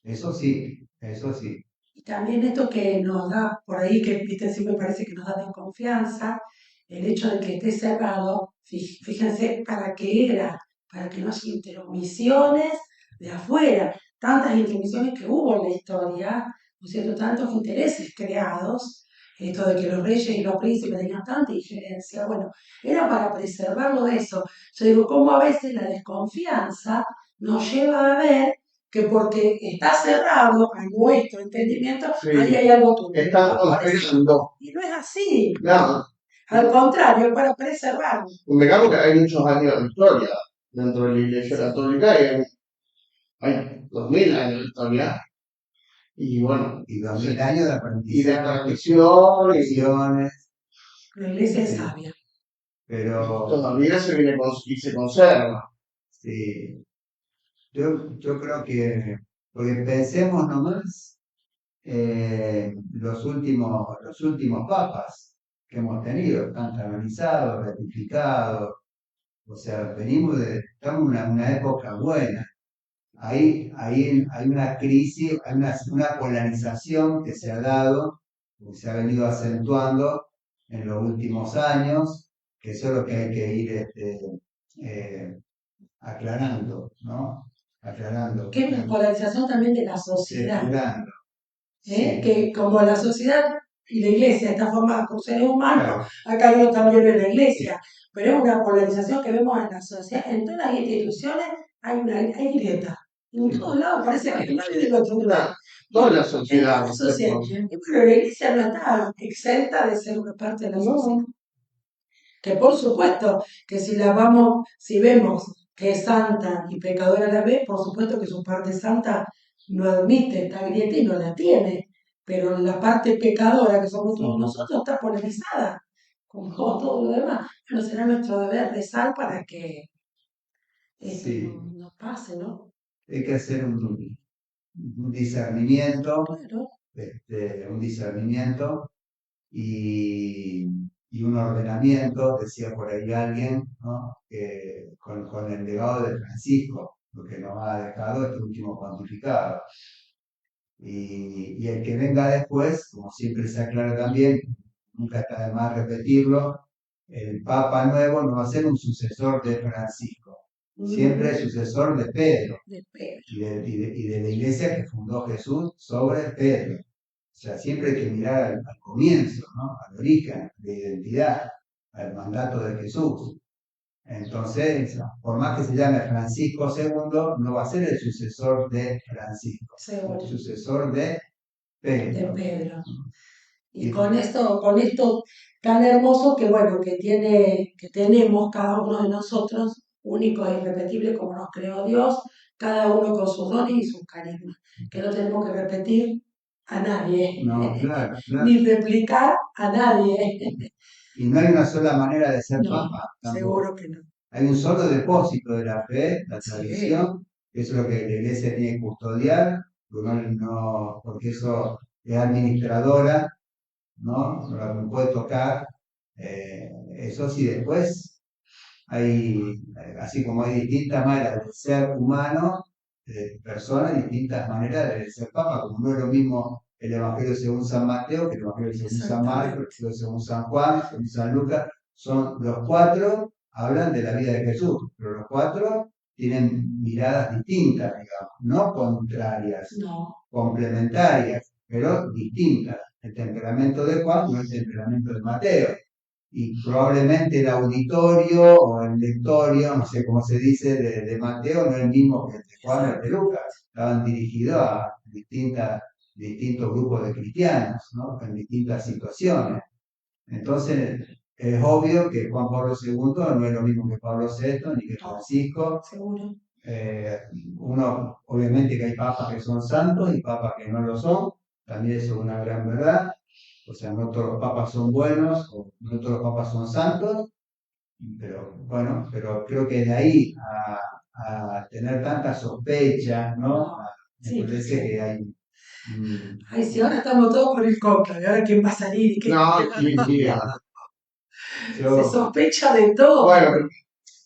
Eso sí, eso sí. Y también esto que nos da por ahí, que viste, siempre parece que nos da desconfianza, el hecho de que esté cerrado, fíjense para qué era, para que no haya intermisiones de afuera, tantas intermisiones que hubo en la historia, ¿no es cierto? Tantos intereses creados, esto de que los reyes y los príncipes tenían tanta injerencia, bueno, era para preservarlo de eso. Yo digo, cómo a veces la desconfianza nos lleva a ver que porque está cerrado a nuestro entendimiento, Sí. ahí hay algo tuyo. Estamos esperando. Y no es así. No, Al contrario, es para preservarlo. convengamos que hay muchos años de historia dentro de la Iglesia Católica y hay 2000 años de historia. Y bueno, Y 2000 años de y de aprendizaje, tradición, y tradiciones, La iglesia es Sí. sabia. pero todavía se viene y se conserva. sí, yo creo que, porque pensemos nomás los últimos papas que hemos tenido, están canonizados, ratificados, o sea, estamos en una época buena. Hay una crisis, hay una polarización que se ha dado, que se ha venido acentuando en los últimos años, que eso es lo que hay que ir eh, aclarando, ¿no? Aclarando. Que es la polarización también de la sociedad. Depurando. ¿Eh? Sí. Que como la sociedad y la iglesia está formada por seres humanos, Claro. ha caído también en la iglesia. Pero es una polarización que vemos en la sociedad, en todas las instituciones hay grieta. En todos lados parece que nadie del otro lado. Toda la En sociedad, la ¿no es sociedad. cierto? Y bueno, la iglesia no está exenta de ser una parte de la sociedad. Que por supuesto que si vemos que es santa y pecadora a la vez, por supuesto que su parte santa no admite esta grieta y no la tiene. Pero la parte pecadora que somos todos nosotros está polarizada, como todo lo demás. Bueno, será nuestro deber rezar para que esto Sí. no pase, ¿no? Hay que hacer un discernimiento, Claro. un discernimiento y un ordenamiento, decía por ahí alguien, ¿no? Que con el legado de Francisco, lo que nos ha dejado este último pontificado. Y el que venga después, como siempre se aclara también, nunca está de más repetirlo, el Papa nuevo no va a ser un sucesor de Francisco, siempre es sucesor de Pedro De Pedro. y de la iglesia que fundó Jesús sobre Pedro. O sea, siempre hay que mirar al comienzo, ¿no? Al origen, de identidad, al mandato de Jesús. Entonces, por más que se llame Francisco II, no va a ser el sucesor de Francisco, Seguro. el sucesor de De Pedro. Pedro. Y Y- con esto tan hermoso que bueno, que tenemos cada uno de nosotros, único e irrepetible como nos creó Dios, cada uno con sus dones y sus carismas, que no tenemos que repetir a nadie, No, claro, claro. ni replicar a nadie. Y no hay una sola manera de ser No, papa, tampoco. seguro que no. Hay un solo depósito de la fe, la Sí. tradición, que eso es lo que la iglesia tiene que custodiar, porque eso es administradora, ¿no? No puede tocar. Eso sí, después así como hay distintas maneras de ser humano, personas, distintas maneras de ser papa, como no es lo mismo el Evangelio según San Mateo que el Evangelio según San Marcos, el Evangelio según San Juan, según San Lucas, son los cuatro, hablan de la vida de Jesús, pero los cuatro tienen miradas distintas, digamos, no contrarias, No, complementarias, pero distintas. El temperamento de Juan no es el temperamento de Mateo. Y probablemente el auditorio o el lectorio, no sé cómo se dice, de Mateo no es el mismo que el de Juan o el de Lucas. Estaban dirigidos a distintos grupos de cristianos, ¿no? En distintas situaciones. Entonces, es obvio que Juan Pablo II no es lo mismo que Pablo VI ni que Francisco. seguro. Obviamente que hay papas que son santos y papas que no lo son, también eso es una gran verdad. O sea, no todos los papas son buenos, o no todos los papas son santos, pero bueno, pero creo que de ahí a tener tanta sospecha, ¿no? Sí, Me parece sí. que hay. Ay, si ahora estamos todos con el cónclave, ahora quién va a salir y qué. No, sí, sí. Se sospecha de todo. Bueno,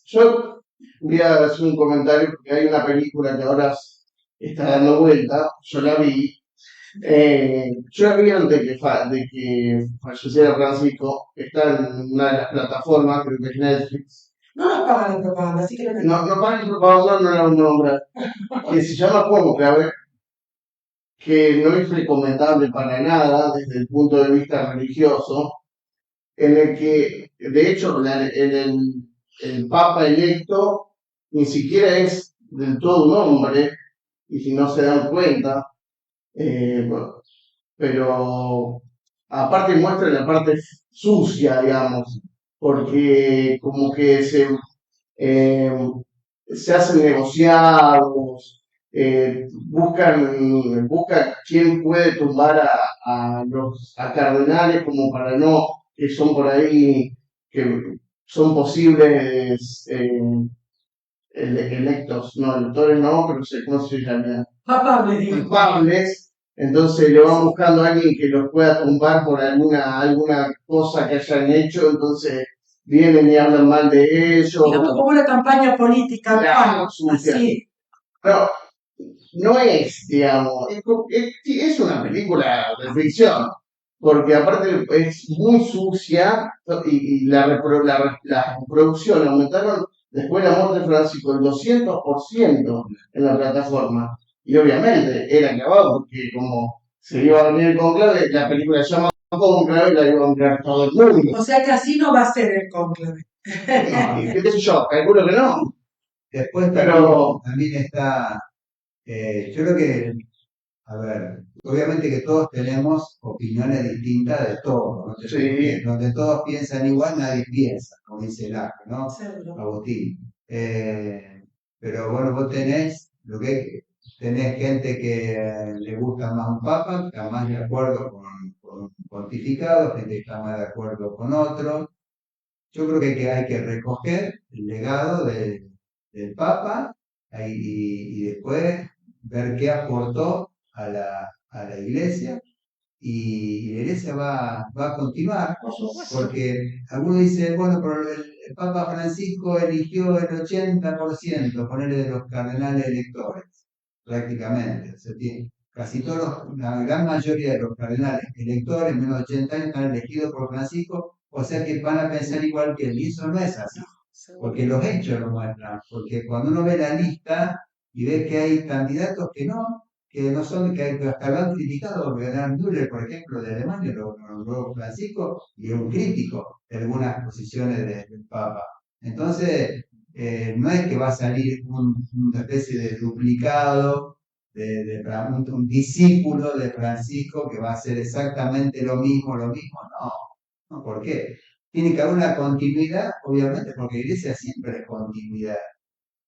yo voy a hacer un comentario porque hay una película que ahora está dando vuelta, yo la vi. Yo la vi antes de que falleciera Francisco, está en una de las plataformas, creo que es Netflix. No nos pagan la propaganda, así que no. No pagan propaganda, no la voy a nombrar. Que se llama Cónclave, que no es recomendable para nada desde el punto de vista religioso, en el que, de hecho, el Papa electo ni siquiera es del todo un hombre, y si no se dan cuenta, bueno, pero aparte muestra la parte sucia, digamos, porque como que se hacen negociados, buscan quién puede tumbar a cardenales como para no, que son por ahí, que son posibles electores no, pero ¿cómo se llama? Papable, digo. Culpables. Entonces le van buscando a alguien que los pueda tumbar por alguna cosa que hayan hecho, entonces vienen y hablan mal de ellos. Digamos como una campaña política, Claro, sucia. así. Pero no es, digamos, es una película de ficción, porque aparte es muy sucia y las producciones aumentaron después de la muerte de Francisco el 200% en la plataforma. Y obviamente era grabado porque como se iba a venir el conclave, la película se llama cónclave la iba a entrar todo el mundo. O sea que así no va a ser el cónclave. Y qué sé yo, calculo que no. Después Pero- también está, yo creo que, a ver, obviamente que todos tenemos opiniones distintas de todo, ¿no? Sí. Donde todos piensan igual, nadie piensa, como dice el Aje, ¿no? Seguro. Agustín. Pero bueno, vos tenés gente que le gusta más un papa, que está más de acuerdo con un pontificado, gente que está más de acuerdo con otro. Yo creo que hay que recoger el legado del Papa y después ver qué aportó a la Iglesia y la Iglesia va a continuar, Por supuesto. porque algunos dicen, bueno, pero el Papa Francisco eligió el 80%, ponerle de los cardenales electores, prácticamente. O sea, casi todos, la gran mayoría de los cardenales electores, menos de 80 años, están elegidos por Francisco, o sea que van a pensar igual que él, y eso no es así, porque los hechos lo muestran, porque cuando uno ve la lista y ve que hay candidatos que no son, que hasta lo han criticado, Bernard Müller, por ejemplo, de Alemania, lo nombró Francisco, y es un crítico de algunas posiciones del Papa. Entonces, no es que va a salir una especie de duplicado, un discípulo de Francisco que va a hacer exactamente lo mismo, no, no, ¿por qué? Tiene que haber una continuidad, obviamente, porque la iglesia siempre es continuidad,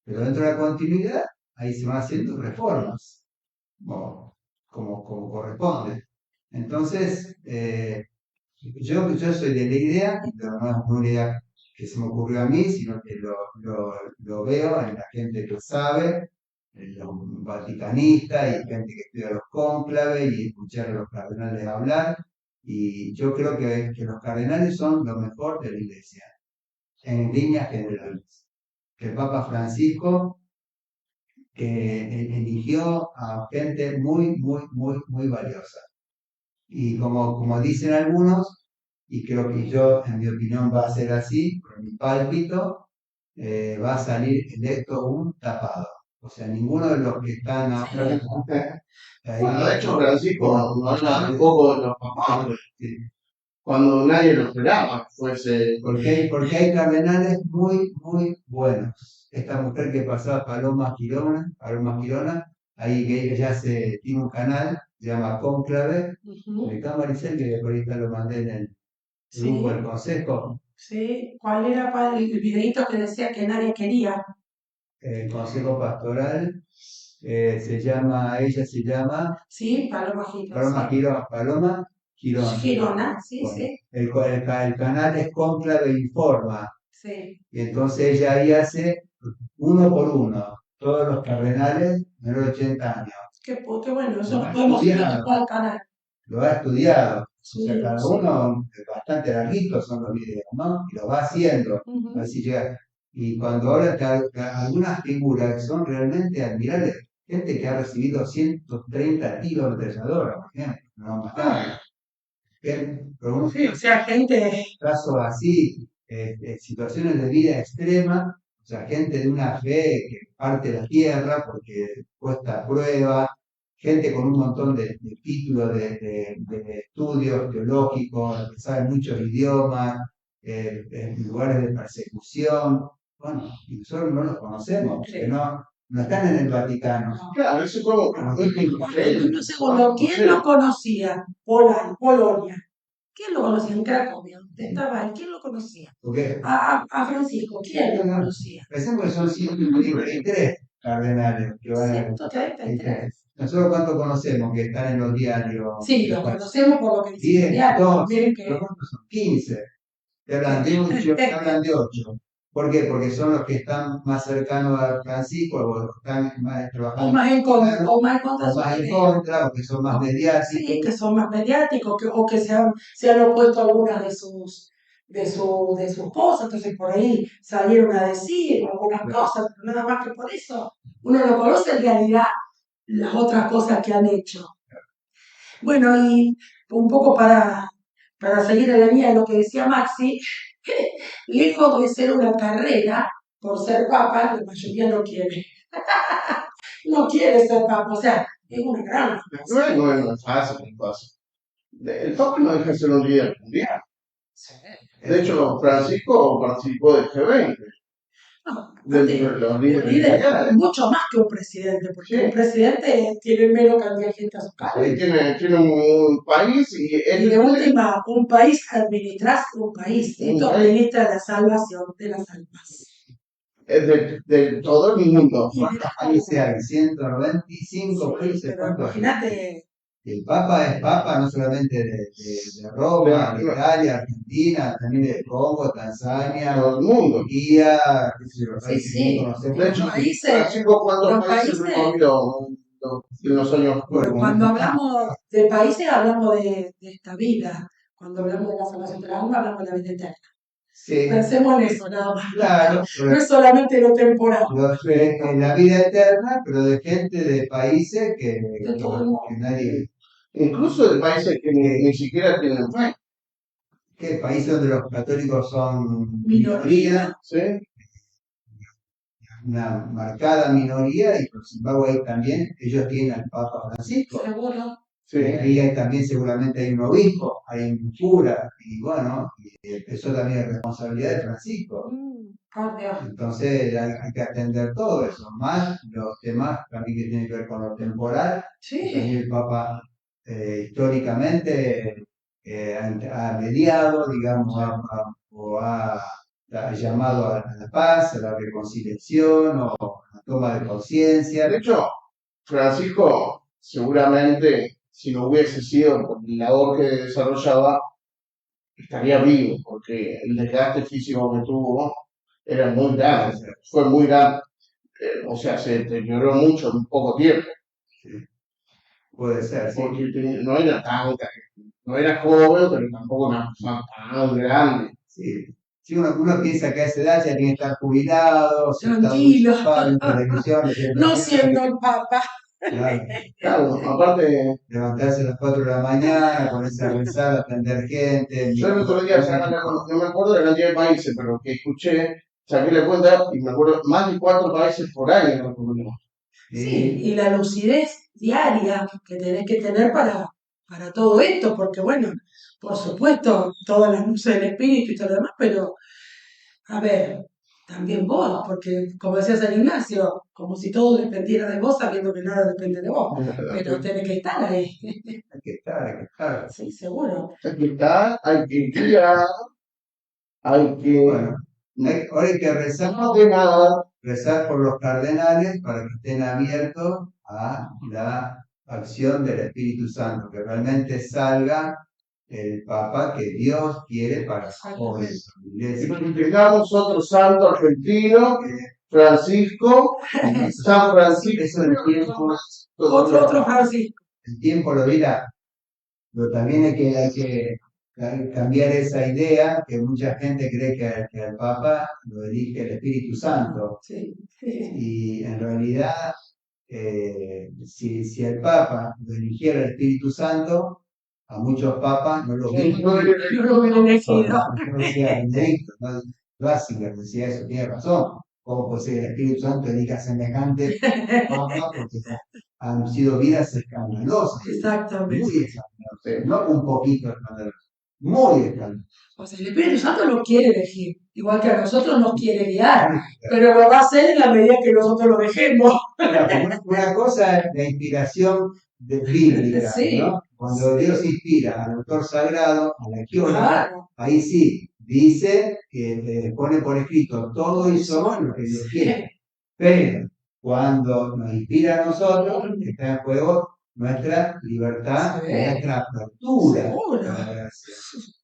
pero dentro de la continuidad, ahí se van haciendo reformas, como corresponde. Entonces, yo soy de la idea, y no es una idea que se me ocurrió a mí, sino que lo veo en la gente que sabe, en los vaticanistas y gente que estudia los cónclaves y escuchar a los cardenales hablar. Y yo creo que los cardenales son lo mejor de la iglesia, en líneas generales. Que el Papa Francisco que eligió a gente muy, muy, muy, muy valiosa. Y como dicen algunos, y creo que yo, en mi opinión, va a ser así, por mi pálpito, va a salir electo un tapado. O sea, ninguno de los que están ahora ahí, Bueno, de hecho, Francisco habla un poco de los papás, cuando nadie lo esperaba que fuese. porque hay cardenales muy, muy buenos. Esta mujer que pasaba, Paloma Girona, ahí que ella tiene un canal, se llama Cónclave, Ujú. de Maricel, que por ahí lo mandé en el grupo del Sí, consejo, sí. ¿Cuál era para el videito que decía que nadie quería? el consejo pastoral, ella se llama Sí, Paloma Gil, Paloma sí. Girona, Paloma Girona. Girona, sí, Bueno, sí, el canal es Cónclave Informa, sí. y entonces ella ahí hace uno por uno, todos los cardenales menor de 80 años. Qué bueno, eso Lo lo ha podemos subir estudiado, después al canal. lo ha estudiado. O sea, Sí, cada sí. uno, bastante larguitos son los videos, ¿no? Y lo va haciendo. Ujú. Así llega. Y cuando habla de algunas figuras que son realmente admirables, gente que ha recibido 130 tiros de ametralladora, por ejemplo, no mataron. Pero unos Sí, o sea, gente. casos así, situaciones de vida extrema, o sea, gente de una fe que parte la tierra porque puesta a prueba, gente con un montón de títulos de estudios teológicos, que saben muchos idiomas, en lugares de persecución. Bueno, y nosotros no los conocemos, porque no están en el Vaticano. Claro, eso es como Un segundo, ¿quién lo conocía? Polonia. ¿Quién lo conocía en Cracovia? ¿Dónde estaba él? ¿Quién lo conocía? Porque A Francisco, ¿quién lo conocía? pensemos que son 133 cardenales que van a 133. nosotros cuánto conocemos que están en los diarios. Sí, lo conocemos por lo que dice el 10, diario. 12, Miren que. pero ¿cuántos son? 15. Te hablan de 8, te hablan de 8. ¿Por qué? Porque son los que están más cercanos a Francisco, o están más O trabajando más en contra, o o más en contra más de en su contra, o que son más ¿no? Sí, mediáticos. que son más mediáticos, o que se han opuesto a algunas de sus cosas, entonces por ahí salieron a decir algunas cosas, pero nada más que por eso uno no conoce en realidad las otras cosas que han hecho. Bueno, y un poco para seguir en la línea de lo que decía Maxi, lejos de ser una carrera por ser papa, la mayoría no quiere. No quiere ser papa, o sea, es una gran no es fácil, no es fácil. El Papa no deja de ser un líder mundial. Sí. De hecho, Francisco participó del G20, No, dentro aparte, de los un líderes líder mundiales. mucho más que un presidente, porque un Sí, presidente tiene menos cantidad de gente a su cargo. ahí tiene un país y Y él de tiene última, un país administras un país, y un tú país administras la salvación de las almas. de todo el mundo. Y de ¿Cuántos las países almas. hay? 195 Sí, países. pero ¿Cuántos hay? imagínate, El Papa es Papa no solamente de Roma, de De Italia, Argentina, también de Congo, Tanzania, todo el mundo. Turquía, qué sé yo, sí, países que ni sí, conocemos. De los hecho, países, Francisco, ¿cuántos los países países, recorrió en los años pero Bueno, cuando hablamos de países hablamos de esta vida, cuando hablamos de la salvación de la alma hablamos de la vida eterna. sí, Pensemos en eso nada más. claro, No es solamente lo temporal, en la vida eterna, pero de gente de países de todo el mundo. que nadie, incluso de países que ni siquiera tienen fe. que países donde los católicos son Minoría, minoría, ¿Sí? una marcada minoría, y por sin embargo ahí también ellos tienen al Papa Francisco. seguro. Sí. Ahí también seguramente hay un obispo, hay un cura, y bueno, y eso también es responsabilidad de Francisco. Por Dios. Entonces hay que atender todo eso, más los temas también que tienen que ver con lo temporal. Sí, También el Papa históricamente ha mediado, digamos, ha llamado a la paz, a la reconciliación o a la toma de conciencia. De hecho, Francisco seguramente, si no hubiese sido por la labor que desarrollaba, estaría vivo, porque el desgaste físico que tuvo era muy grande, fue muy grande. O sea, se deterioró mucho en poco tiempo, Puede ser, sí. porque no era no era joven, pero tampoco una persona tan grande. Sí. Si uno piensa que a esa edad ya tiene que estar jubilado, sentado en un tranquilo. sofá, viendo televisión, leyendo No libros, siendo el Papa. claro, Claro, aparte, levantarse a las 4 de la mañana, ponerse a rezar, a atender gente. yo el otro día, no me acuerdo de la cantidad de países, pero que escuché, saqué la cuenta y me acuerdo, más de 4 países por año recorrimos. Sí, y la lucidez diaria que tenés que tener para todo esto, porque bueno, por supuesto, todas las luces del espíritu y todo lo demás, pero a ver, también vos, porque como decía San Ignacio, como si todo dependiera de vos, sabiendo que nada depende de vos, pero tenés que estar ahí. Hay que estar, hay que estar. Sí, seguro. Hay que estar, hay que guiar, hay que... Bueno, ahora hay que rezar, No de nada. rezar por los cardenales para que estén abiertos a la acción del Espíritu Santo, que realmente salga el Papa que Dios quiere para hoy. Y tengamos otro santo argentino, Francisco, San Francisco. Eso el tiempo, Otro Francisco. el tiempo lo dirá, pero también hay que cambiar esa idea que mucha gente cree que al Papa lo elige el Espíritu Santo. Sí. Y en realidad, si el Papa lo eligiera el Espíritu Santo, a muchos papas no lo Yo lo hubiera elegido. Ratzinger decía eso, tiene razón. ¿Cómo puede ser que el Espíritu Santo elija semejante papa? Porque han sido vidas escandalosas, Exactamente. muy escandalosas, no un poquito escandalosas, muy escandalosas. O sea, el Espíritu Santo lo quiere elegir, igual que a nosotros nos quiere guiar, pero lo va a hacer en la medida que nosotros lo dejemos. Una cosa es la inspiración bíblica, Sí. ¿no? Cuando Dios inspira al autor sagrado, a la Kiona, Claro. ahí sí, dice que pone por escrito todo y solo lo que Dios quiere. Pero cuando nos inspira a nosotros, está en juego nuestra libertad, Sí. nuestra apertura Seguro. a la gracia.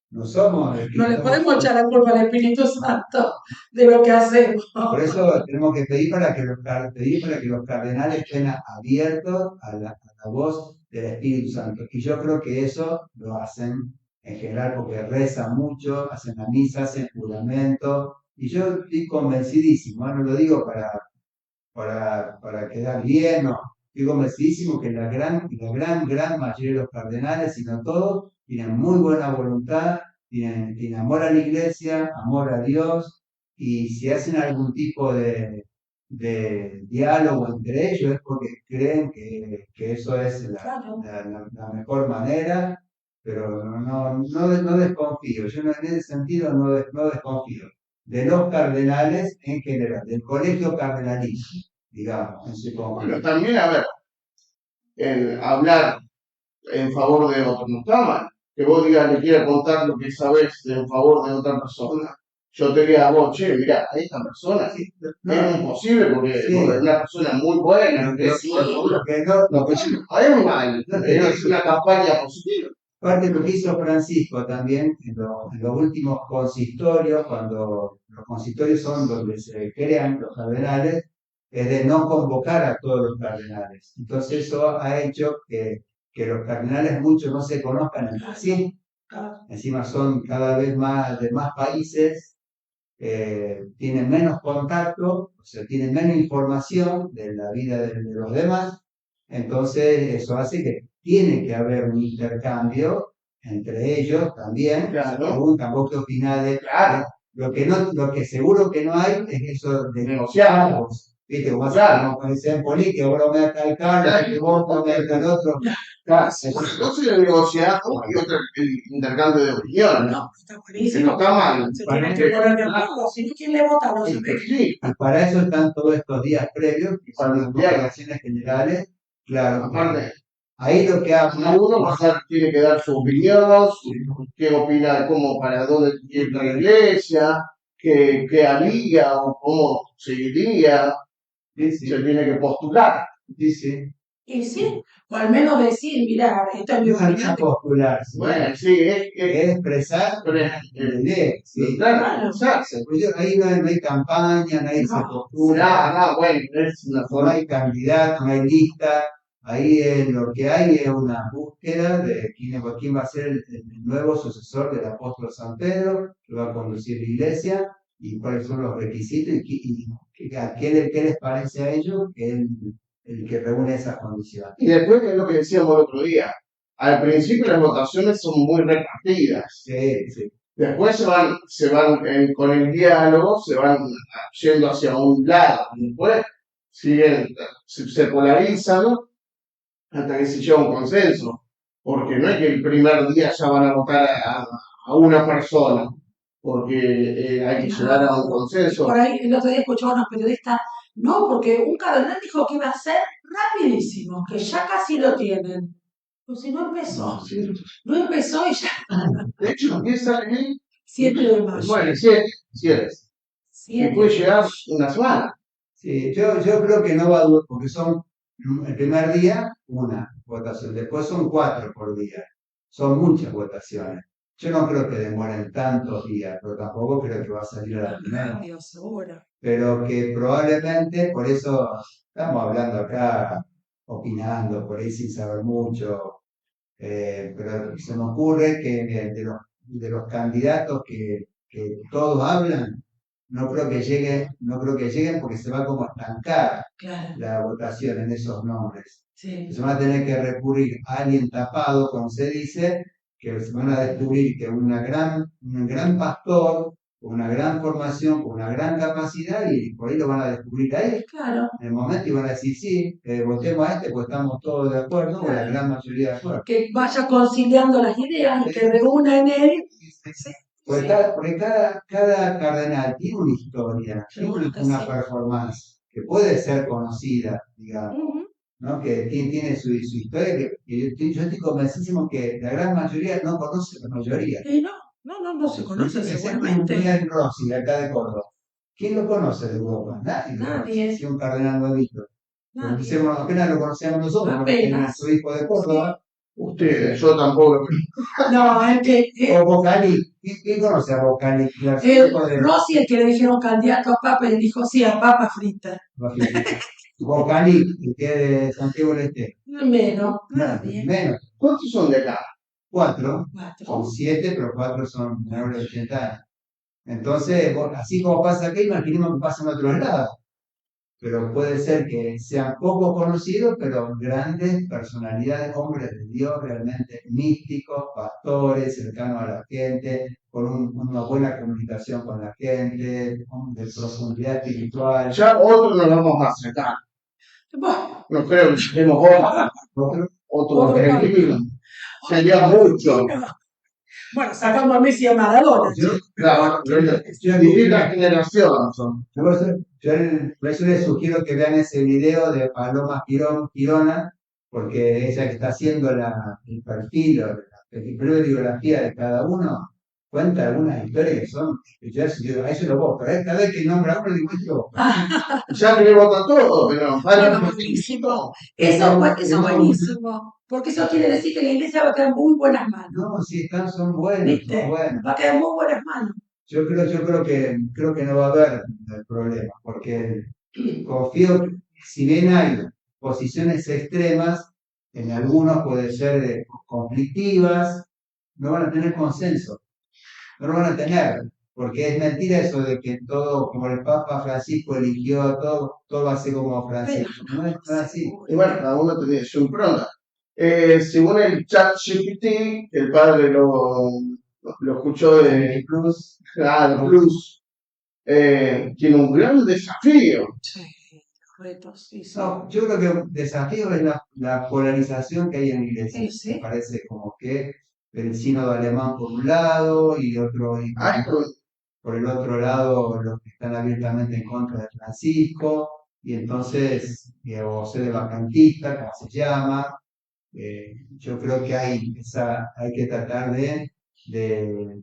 No somos No le podemos echar la culpa al Espíritu Santo de lo que hacemos. Por eso tenemos que pedir para que los cardenales estén abiertos a la voz del Espíritu Santo. Y yo creo que eso lo hacen en general porque rezan mucho, hacen la misa, hacen juramento. Y yo estoy convencidísimo, no lo digo para quedar bien, no. Estoy convencidísimo que la gran mayoría de los cardenales, si no todos, tienen muy buena voluntad, tienen amor a la iglesia, amor a Dios, y si hacen algún tipo de diálogo entre ellos es porque creen que eso es la mejor manera, pero no desconfío. Yo en ese sentido no desconfío de los cardenales en general, del colegio cardenalicio, digamos, en su Bueno, conjunto. también, a ver, el hablar en favor de otro no está mal. Que vos digas, le quieras contar lo que sabes en favor de otra persona. Yo te diría a vos, che, mirá, esta persona Sí, es imposible porque Sí. es una persona muy buena. Lo Que que, es lo que no, lo que es mal, es una campaña positiva. Parte de lo que hizo Francisco también en los últimos consistorios, cuando los consistorios son donde se crean los cardenales, es de no convocar a todos los cardenales. Entonces eso ha hecho que los cardenales muchos no se conozcan entre sí. Encima son cada vez más de más países, tienen menos contacto, o sea, tienen menos información de la vida de los demás. Entonces eso hace que tiene que haber un intercambio entre ellos también. Claro. Preguntan, ¿vos qué opinás de Claro. Lo que seguro que no hay es eso de Negociar. ¿viste? Como Claro. como decía en política, vos no me das tal cargo, que vos no me das tal otro. Claro, entonces el negociado y otro el intercambio de opiniones. No, está Que buenísimo. no está mal. Se tienen que poner de acuerdo, si no, ¿quién le vota a los demás? Sí, Y para eso están todos estos días previos, que son las Claro. declaraciones generales. Claro, aparte, ahí lo que habla uno tiene que dar su opinión, qué opina de cómo, para dónde quiere ir la iglesia, qué haría o cómo seguiría, sí, se tiene que postular. sí, sí. Y sí, o al menos decir, mira, esta es mi No es opinión. postularse, Bueno, sí, es expresar la idea. Sí. claro, exacto. Pues ahí no hay campaña, nadie se No. postula, No, bueno, es una no forma. hay candidato, no hay lista. Ahí lo que hay es una búsqueda de quién va a ser el nuevo sucesor del apóstol San Pedro, que va a conducir la iglesia, y cuáles son los requisitos, y qué les parece a ellos que es el que reúne esas condiciones. Y después, que es lo que decíamos el otro día, al principio las votaciones son muy repartidas. Sí, sí. Después con el diálogo, se van yendo hacia un lado. Después siguen, se polarizan hasta que se llega a un consenso. Porque no es que el primer día ya van a votar a una persona, porque hay que llegar a un consenso. Por ahí el otro día escuchaba a unos periodistas, no, porque un cardenal dijo que iba a ser rapidísimo, que ya casi lo tienen. Pues si no empezó, Sí. no empezó y ya. De hecho, empieza el 7 de mayo. bueno, 7. Y puede llegar una semana. Sí, yo creo que no va a durar, porque son el primer día una votación, después son 4 por día. Son muchas votaciones. Yo no creo que demoren tantos días, pero tampoco creo que va a salir a la primera. Dios, seguro. Pero que probablemente, por eso estamos hablando acá, opinando, por ahí sin saber mucho, pero se me ocurre que de los candidatos que todos hablan, no creo que lleguen porque se va como a estancar Claro, la votación en esos nombres. sí. Se van a tener que recurrir a alguien tapado, como se dice, que se van a descubrir que un gran pastor, con una gran formación, con una gran capacidad, y por ahí lo van a descubrir ahí, Claro, en el momento, y van a decir, sí, votemos a este, pues estamos todos de acuerdo, o la gran mayoría de acuerdo. que vaya conciliando las ideas y que reúna en él. Sí, Porque cada cardenal tiene una historia, tiene una performance que puede ser conocida, digamos, Ujú. ¿no? Que tiene su historia, que yo estoy convencidísimo que la gran mayoría no conoce la mayoría. Y no se conoce seguramente. Miguel Rossi, de acá de Córdoba. ¿Quién lo conoce de Europa? Nadie. Nadie. Si un cardenal nuevito. Nadie. Apenas lo conocemos nosotros, porque Apenas. nuestro hijo de Córdoba. Ustedes, yo tampoco. No, es que O Bocali. ¿Quién conoce a Bocali? Rossi, el que le dijeron candidato a papa, y él dijo sí, a papa frita. Bocali, el que es de Santiago del Este. Menos, nadie. Menos. ¿Cuántos son de acá? 4. 4. Son 7, pero 4 son menores de 80 años. Entonces, así como pasa aquí, imaginemos que pasa en otros lados. Pero puede ser que sean poco conocidos, pero grandes personalidades, hombres de Dios, realmente místicos, pastores, cercanos a la gente, con una buena comunicación con la gente, de profundidad espiritual. Ya otros nos vamos a acercar. Bueno, No creo que lleguemos otro tranquilo. sería mucho. Bueno, sacamos a Messi y a Maradona. Yo, Claro, distintas generaciones son. por eso les sugiero que vean ese video de Paloma Girona, porque ella que está haciendo el perfil o la breve biografía de cada uno, cuenta algunas historias que son, yo a eso lo voto, cada vez que nombra a uno digo, yo lo voto. Ya me vota todo, pero Bueno, buenísimo. Eso es buenísimo. Porque eso quiere decir que la iglesia va a quedar en muy buenas manos. No, si son buenos, ¿Viste? son buenos. Va a quedar en muy buenas manos. Yo creo que no va a haber problema, porque confío que si bien hay posiciones extremas, en algunos pueden ser conflictivas, no van a tener consenso, no lo van a tener, porque es mentira eso de que todo, como el Papa Francisco eligió a todo va a ser como Francisco, no es así. Y bueno, cada uno tiene su impronta. Según el ChatGPT, el padre lo escuchó de Plus, Plus, tiene un gran desafío. Sí, los retos, sí, sí. no, yo creo que un desafío es la polarización que hay en la iglesia. Sí, sí. Me parece como que el sínodo alemán por un lado y Ah, por el otro lado los que están abiertamente en contra de Francisco, y entonces, o sede vacantista, como se llama, yo creo que hay que tratar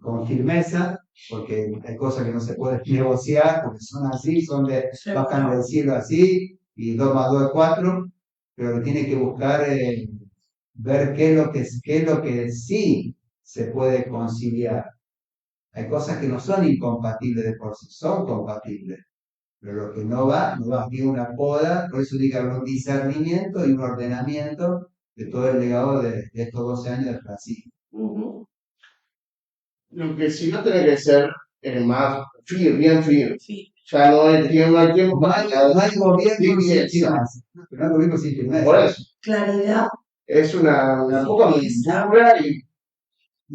con firmeza, porque hay cosas que no se pueden negociar, porque son así, bajan del cielo así, y 2 más 2 es 4, pero tiene que buscar ver qué es lo que sí se puede conciliar. Hay cosas que no son incompatibles de por sí, son compatibles. Pero lo que no va, tiene una poda, por eso digo un discernimiento y un ordenamiento de todo el legado de estos 12 años de Francisco. Ujú. lo que sí no tiene que ser más bien firme. Sí. Ya no hay tiempo No para hay, no hay gobierno sin firmeza. firmeza. No hay gobierno sin firmeza. Por eso, Claridad. es una época muy Firmeza. dura y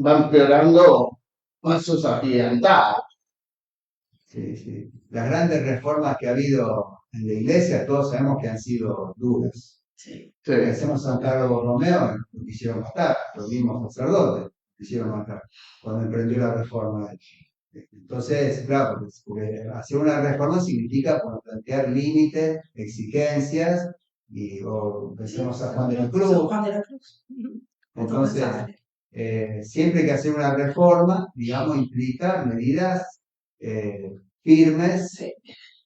va empeorando pasos agigantados. Sí, sí. Las grandes reformas que ha habido en la iglesia, todos sabemos que han sido duras. Sí. Sí. Hacemos San Carlos Borromeo, lo quisieron matar, los mismos sacerdotes lo quisieron matar cuando emprendió la reforma. Entonces, claro, porque hacer una reforma significa plantear límites, exigencias, o pensemos a Juan de la San Cruz. Juan de la Cruz. Ujú. Entonces, Entonces, siempre que hacer una reforma, digamos, implica medidas firmes sí.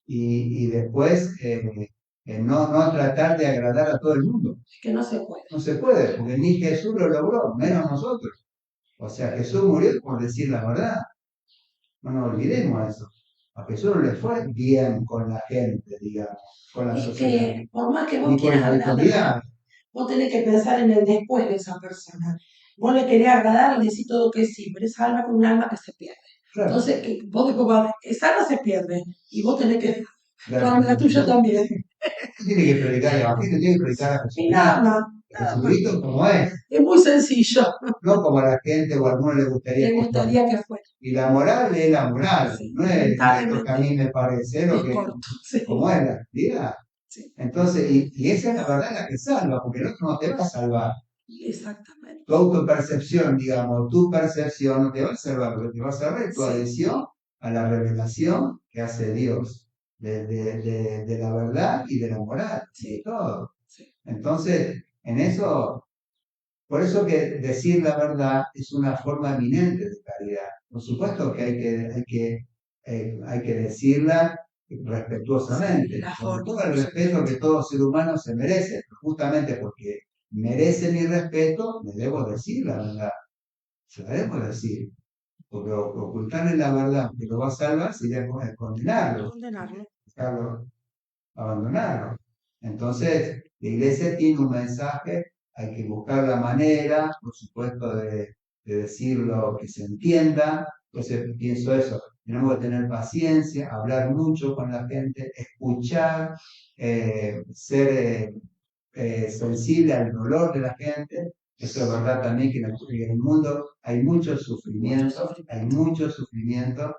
y después no tratar de agradar a todo el mundo. Es que no se puede. No se puede, porque ni Jesús lo logró, menos nosotros. O sea, Jesús murió por decir la verdad. No nos olvidemos eso. A Jesús no le fue bien con la gente, digamos, con la Es sociedad. que por más que vos Ni con quieras la agradar, autoridad. vos tenés que pensar en el después de esa persona. Vos le querés agradar, le decís todo que sí, pero esa alma con un alma que se pierde. Claro, Entonces, vos esa alma se pierde y vos tenés que claro. la tuya también. Tiene que predicar el evangelio, tiene que predicar a Y nada Jesucristo. más. A Jesucristo como es, Es muy sencillo. no como a la gente o a alguno le gustaría Me que gustaría que fuera. Y la moral es la moral, Sí, no es lamentablemente. lo que a mí me parece, lo Es que, corto. Sí. como es la realidad. Sí. Entonces, y esa es la verdad la que salva, porque el otro no te va a salvar. Exactamente. Tu autopercepción, digamos, tu percepción no te va a salvar, lo que te va a salvar es tu Sí. adhesión a la revelación que hace Dios de la verdad y de la moral, Sí. de todo. Sí. Entonces, en eso, por eso que decir la verdad es una forma eminente de caridad. Por supuesto que hay que decirla respetuosamente, Sí, la con forma, todo el por respeto supuesto. que todo ser humano se merece, justamente porque merece mi respeto, le debo decir la verdad. Se la debo decir. Porque ocultarle la verdad que lo va a salvar sería condenarlo, Condenarlo. dejarlo, abandonarlo. Entonces, la iglesia tiene un mensaje, hay que buscar la manera, por supuesto, de decirlo que se entienda. Entonces, pienso eso, tenemos que tener paciencia, hablar mucho con la gente, escuchar, ser sensible al dolor de la gente. Eso es verdad también que en el mundo hay mucho sufrimiento, hay mucho sufrimiento.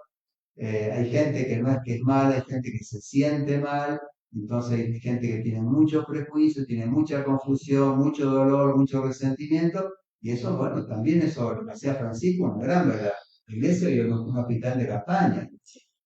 Hay gente que no es que es mala, hay gente que se siente mal, entonces hay gente que tiene muchos prejuicios, tiene mucha confusión, mucho dolor, mucho resentimiento, Y eso, bueno, también eso lo que hacía Francisco, una gran verdad. La iglesia es un hospital de campaña.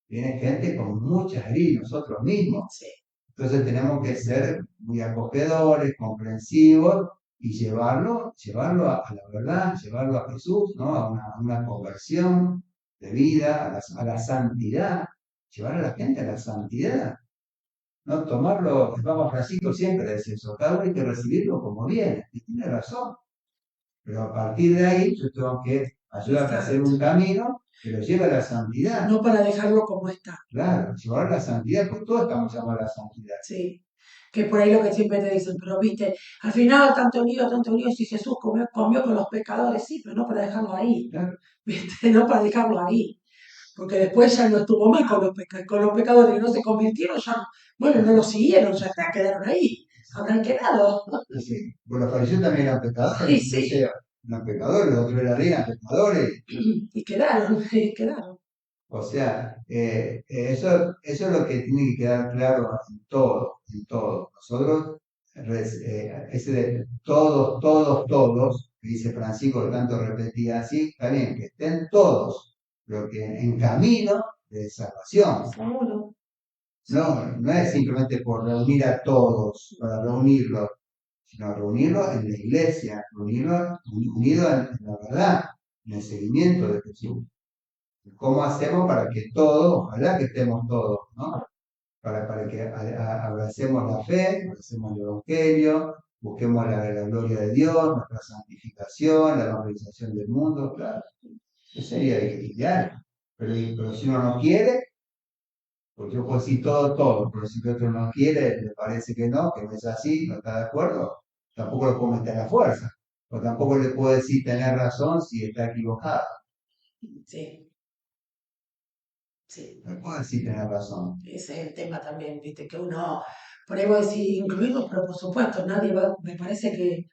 Viene gente con muchas heridas, nosotros mismos. Sí. Entonces tenemos que ser muy acogedores, comprensivos y llevarlo a la verdad, llevarlo a Jesús, ¿no? A una conversión de vida, a la santidad, llevar a la gente a la santidad. No tomarlo, el Papa Francisco siempre dice eso, cada uno hay que recibirlo como viene, y tiene razón. Pero a partir de ahí yo tengo que ayudar a hacer un camino que lo lleve a la santidad. No para dejarlo como está. Claro, llevar a la santidad, porque todos estamos llamados a la santidad. Sí. Que por ahí lo que siempre te dicen, pero viste, al final tanto lío, si Jesús comió con los pecadores, sí, pero no para dejarlo ahí. Claro. ¿Viste? No para dejarlo ahí. Porque después ya no estuvo más con los pecadores que no se convirtieron, ya, bueno, no lo siguieron, ya está, quedaron ahí, habrán quedado. Sí. Bueno, los fariseos también eran pecadores, Sí, sí. o sea, eran pecadores, los otros eran pecadores. Y quedaron. O sea, eso es lo que tiene que quedar claro en todo, en todo. Nosotros, ese de todos, que dice Francisco, que tanto repetía así, está bien, que estén todos, pero que en camino de salvación. Seguro. No es simplemente por reunir a todos, para reunirlos, sino reunirlos en la iglesia, reunirlos unidos en la verdad, en el seguimiento de Jesús. ¿Cómo hacemos para que todos, ojalá que estemos todos, ¿no? Para que abracemos la fe, abracemos el Evangelio, busquemos la gloria de Dios, nuestra santificación, la evangelización del mundo, claro. Eso sería ideal. Pero si uno no quiere, pues yo puedo decir todo, pero si el otro no quiere, le parece que no es así, no está de acuerdo, tampoco lo puedo meter a la fuerza. O tampoco le puedo decir tener razón si está equivocado. Sí. Sí. No puedo decir tener razón. Ese es el tema también, viste, que uno, por ahí voy a decir incluidos, pero por supuesto, me parece que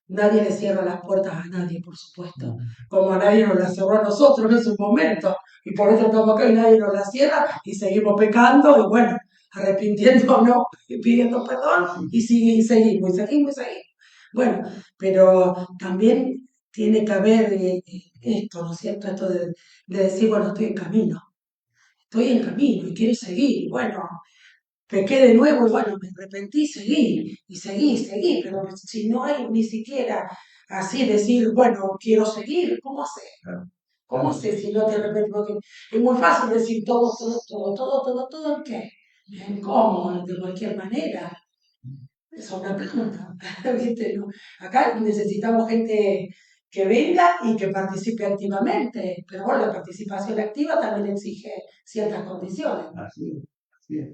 nadie le cierra las puertas a nadie, por supuesto, como a nadie nos las cerró a nosotros en su momento, y por eso estamos acá y nadie nos las cierra, y seguimos pecando, y bueno, arrepintiéndonos, y pidiendo perdón, y seguimos. Bueno, pero también tiene que haber esto, ¿no es cierto? Esto de decir, bueno, estoy en camino y quiero seguir, y bueno, pequé de nuevo y bueno, me arrepentí, seguí, pero si no hay ni siquiera así decir, bueno, quiero seguir, ¿cómo hacer? ¿Cómo hacer si no te arrepientes? Porque es muy fácil decir todo, ¿en qué? ¿En cómo? De cualquier manera. Es una pregunta, ¿viste? ¿No? Acá necesitamos gente que venga y que participe activamente, pero bueno, la participación activa también exige ciertas condiciones. Así es.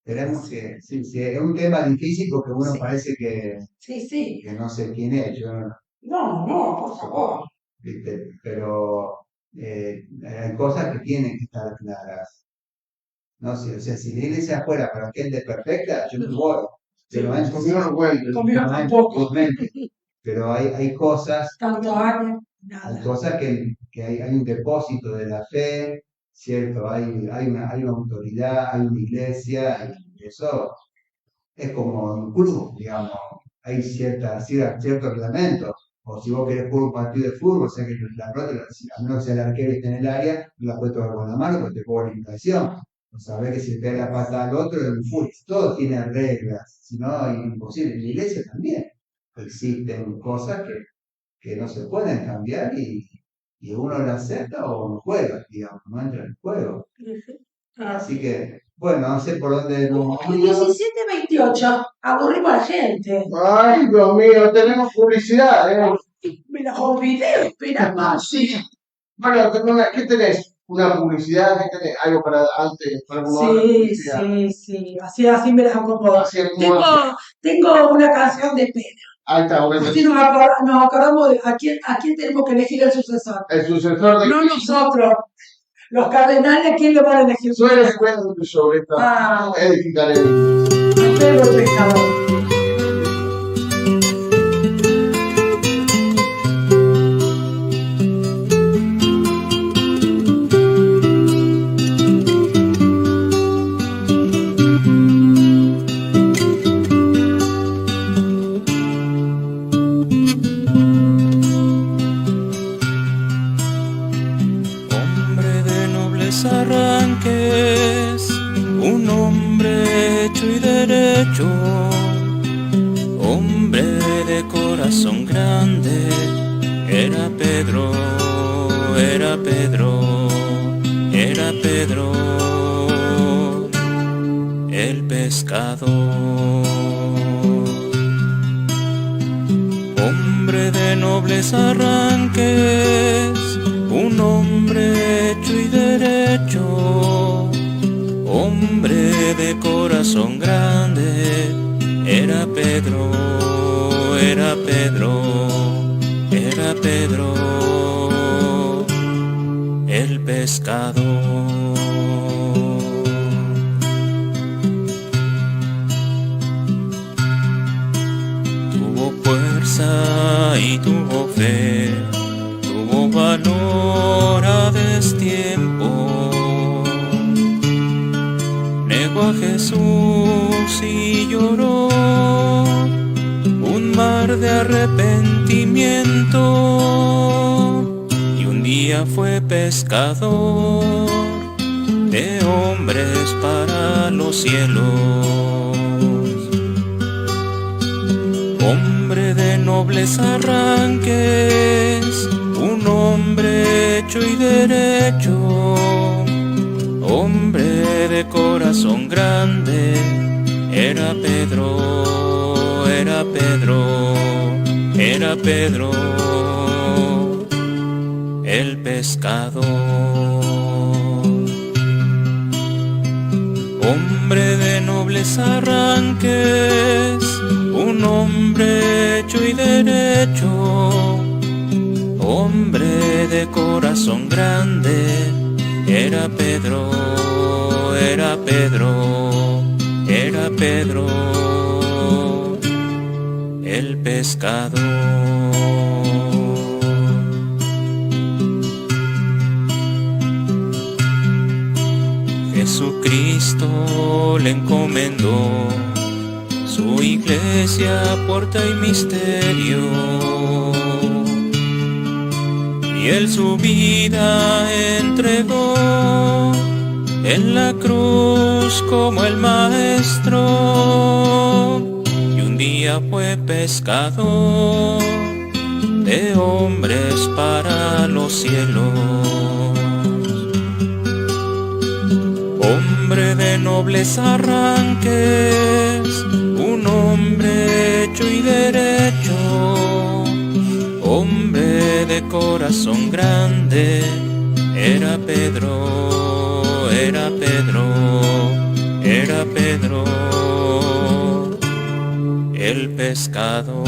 Tenemos que, sí, es un tema difícil porque uno Sí. parece que Sí. no sé quién es, yo, No, por favor. ¿viste? Pero hay cosas que tienen que estar claras. No sé, o sea, si la iglesia fuera para gente perfecta, yo me voy. Pero Sí. Conmigo no cuentes. Conmigo tampoco. obviamente. Pero hay cosas, Tantos años, hay nada. cosas que hay un depósito de la fe, ¿cierto? Hay una autoridad, hay una iglesia, y eso es como un club, digamos. Hay ciertos reglamentos. O si vos querés jugar un partido de fútbol, o sea que la pelota, a menos que sea el arquero y esté en el área, no la puedes tocar con la mano porque te cobra la infracción. O sabés que si le pega la pata al otro, es un fútbol. Todos tienen reglas, si no, es imposible. En la iglesia también existen cosas que no se pueden cambiar y uno la acepta o no juega, digamos, no entra en el juego. Así que, bueno, no sé por dónde nos 17:28, aburrimos a la gente. Ay, Dios mío, tenemos publicidad, ¿eh? Me la olvidé, espera más. Sí, Bueno, ¿qué tenés? ¿Una publicidad? ¿Qué tenés? ¿Algo para antes? Para promover la publicidad? sí. Así me las acomodo. Así es como hace. Tengo una canción de Pedro. Ahí está, bueno, Así nos acordamos de a quién tenemos que elegir el sucesor. el sucesor de No nosotros. Los cardenales, ¿a quién le van a elegir? Tú eres bueno sobre esta edificar el Pedro el pescador. derecho, hombre de corazón grande, era Pedro, era Pedro, era Pedro, el pescador. Hombre de nobles arranques, un hombre hecho y derecho, hombre de corazón grande, era Pedro, era Pedro, era Pedro, el pescador. Tuvo fuerza y tuvo fe, tuvo valor a destiempo. Negó a Jesús y lloró un mar de arrepentimiento, y un día fue pescador de hombres para los cielos. Hombre de nobles arranques, un hombre hecho y derecho, hombre de corazón grande, era Pedro, era Pedro, era Pedro, el pescador. Hombre de nobles arranques, un hombre hecho y derecho, hombre de corazón grande, era Pedro, era Pedro, era Pedro, el pescador. Jesucristo le encomendó su iglesia, puerta y misterio, y él su vida entregó en la cruz como el maestro, y un día fue pescador de hombres para los cielos. Hombre de nobles arranques, un hombre hecho y derecho, hombre de corazón grande, era Pedro, era Pedro, era Pedro, el pescador.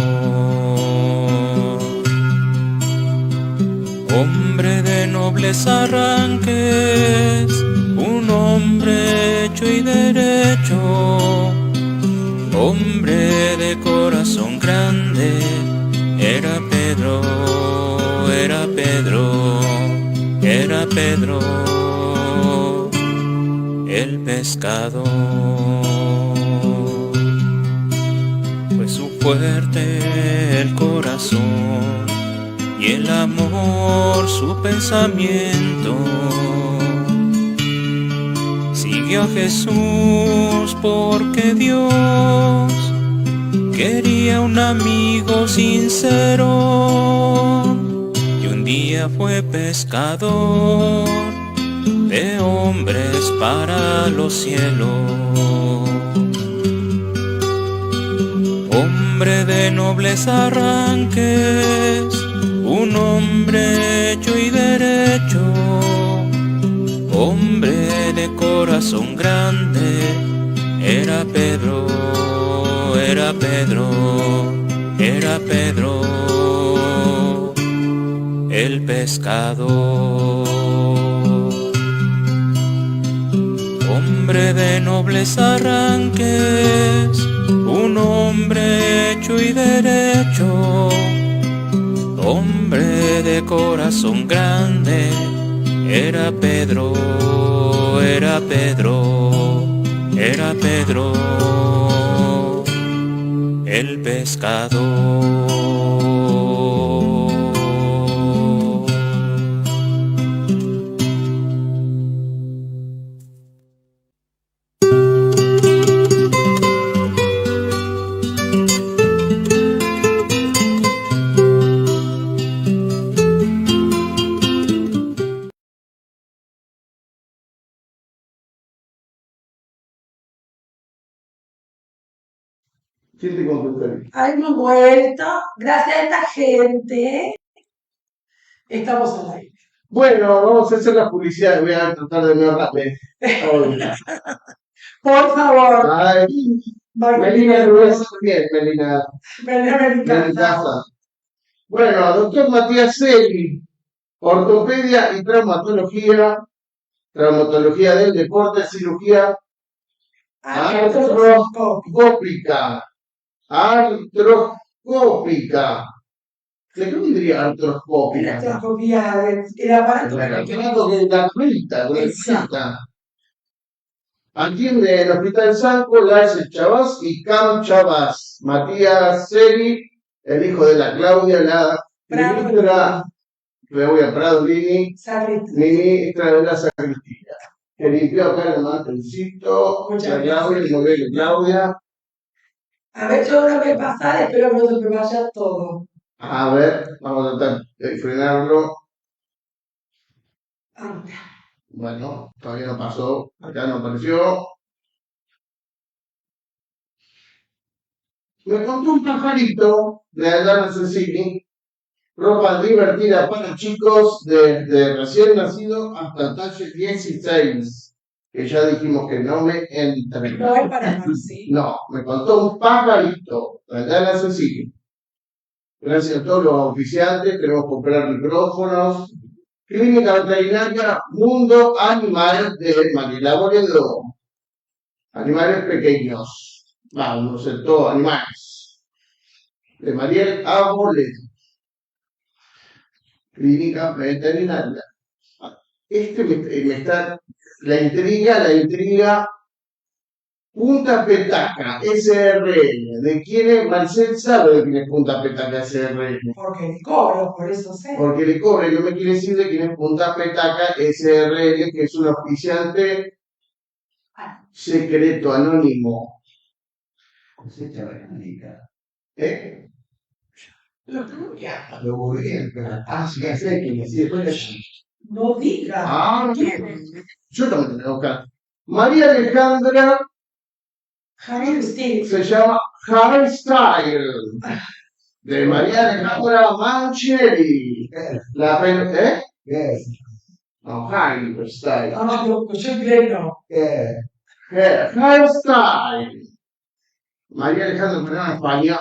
Hombre de nobles arranques, un hombre hecho y derecho, hombre de corazón grande, era Pedro, era Pedro, era Pedro, el pescador. Fue su fuerte el corazón y el amor su pensamiento. Siguió a Jesús porque Dios quería un amigo sincero, y un día fue pescador de hombres para los cielos. Hombre de nobles arranques, un hombre hecho y derecho, hombre de corazón grande, era Pedro, era Pedro, era Pedro, el pescador. Hombre de nobles arranques, un hombre hecho y derecho, hombre de corazón grande, era Pedro, era Pedro, era Pedro, el pescador. Siente con tu feliz. Hemos vuelto. Gracias a esta gente. Estamos al aire. Bueno, vamos a hacer la publicidad. Voy a tratar de no rápido. Por favor. Ay, Melina Rubén, bien, Melina. Melina Casa. Bueno, doctor Matías Celi, ortopedia y traumatología del deporte, cirugía artroscópica. ¿De qué diría artroscópica? La artroscopía, el aparato. El aparato que la cuenta, con el cita. Atiende en el Hospital Sanco, Lace Chavás y Cam Chavás. Matías Celi, el hijo de la Claudia, la ministra, me voy a Prado Lini, ministra de la sacristía. Que limpió acá el mantelcito, la Claudia, el modelo Claudia. A ver, yo una vez pasar, espero que no se me vaya todo. A ver, vamos a tratar de frenarlo. Bueno, todavía no pasó, acá no apareció. Me contó un pajarito de Adana Cecili, ropa divertida para chicos desde recién nacido hasta talle 16, que ya dijimos que no me entra. No es para más, sí. No, me contó un pajarito de Adana Cecili. Gracias a todos los oficiantes, queremos comprar micrófonos. Clínica Veterinaria Mundo Animal de Mariela Boledo. Animales pequeños. Vamos, en todo, animales. De Mariela Boledo. Clínica Veterinaria. Me está. La intriga. Punta Petaca, SRL. ¿De quién es? Marcel sabe de quién es Punta Petaca, SRL. Porque le cobro, por eso sé. Porque le cobra y no me quiere decir de quién es Punta Petaca, SRL, que es un auspiciante secreto, anónimo. Cosecha orgánica. ¿Eh? Lo burgués, pero. Sí, ya sé que sí, después. No diga. Ah, yo también tengo que buscar. María Alejandra se llama Hairstyle. De María Alejandra Mancheri. ¿Eh? ¿Qué? No, Hairstyle. No, yo inglés no. ¿Qué? Hairstyle. María Alejandra fue en España.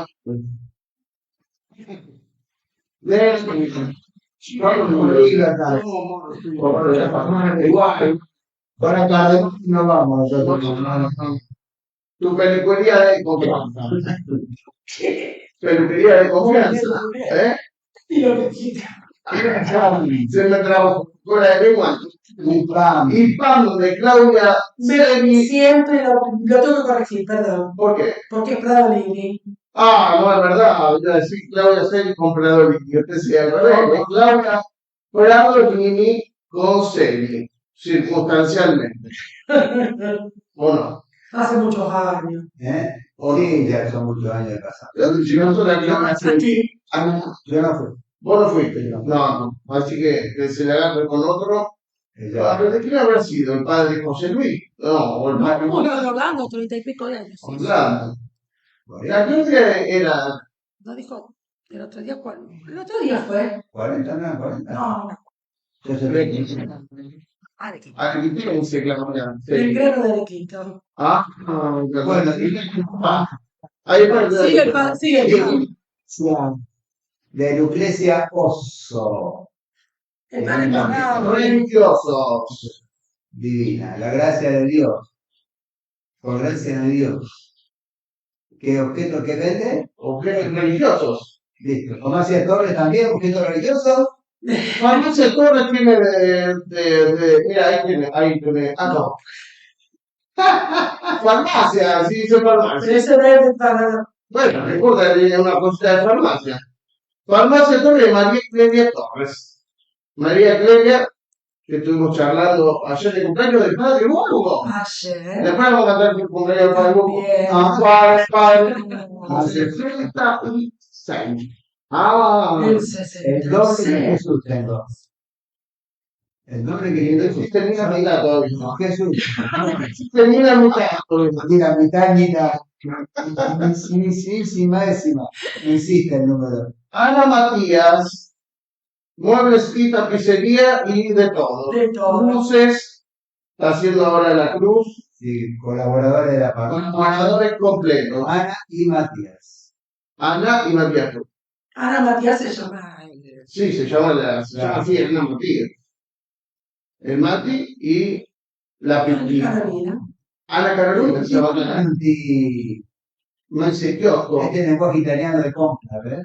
Igual. Para acá no vamos nosotros. Tu peluquería de confianza. Peluquería de confianza. ¿Eh? Y lo que quita. Se me trabó con la lengua. Y pan de Claudia Celi. Siempre lo tengo que corregir, perdón. ¿Por qué? Porque es Prado Lini. Ah, no, es verdad. Voy a decir Claudia Celi con Prado Lini. Yo te decía, al revés. Claudia Prado Lini con Celi. Circunstancialmente. ¿O no? Hace muchos años. Sí, ya son muchos años de pasado. Yo no soy la Claudia Celi. Yo no fui. Vos no fuiste. No. Así que se le agarre con otro. ¿Pero de quién habrá sido? ¿El padre José Luis? No, o el padre Orlando, 30 y pico de años. Orlando. La Claudia era. No dijo, el otro día, ¿cuál? El otro día fue. 40, no, 40. No. Yo sé que Arquitecto, Claudia. El grano de Arequito. bueno, ahí está. Sigue el padre. De Lucrecia Oso. El padre Tornado. Religiosos. Divina, la gracia de Dios. Por gracia de Dios. ¿Qué objeto que vende? Objetos religiosos. Listo. Farmacia Torres también, objeto religioso. Farmacia Torres tiene mira, ahí tiene. No. Farmacia, sí dice farmacia. Pero ese debe para. Bueno, no importa, tiene una cosita de farmacia. Farmacia Torres de María Clelia Torres. María Clelia, que estuvimos charlando ayer de cumpleaños del padre Hugo. Ayer. Después vamos a cantar el cumpleaños del padre Hugo. Padre. Hace 36. El El doble que 66. Jesús tengo. El doble que Jesús Tenía mitad todavía. no, Jesús. Tenía mitad. Mira, mitad. Finísima décima. No existe el número. Ana Matías, muebles y tapicería y de todo. De todo. Luces, está haciendo ahora la cruz. Sí, colaboradores de la parroquia. Colaboradores completos. Ana y Matías. Ana y Matías. Ana Matías se llama. Sí, se llama así, es Ana Matías. El Mati y la Pilpina. Carolina. Ana Carolina se llama Ana. Anti. No dice kiosco. Este lenguaje italiano de compra, ¿ves?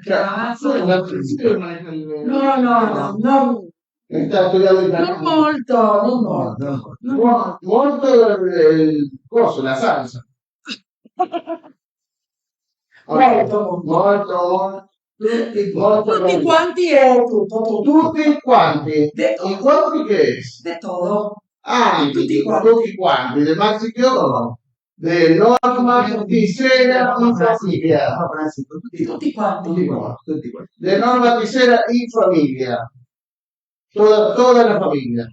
No. Está estudiando Non italiano. molto, non No, molto. no. Non molto. Molto il coso, la salsa. Molto. Tutti quanti è tutto. Tutti quanti. De ¿Y todo. quanti che es? De todo. Ah, Tutti quanti. tutti quanti. De Maxi Chiodo, de Norma Tisera y familia. Tutti quanti. Tutti quanti. De Norma Tisera y familia. Toda la familia.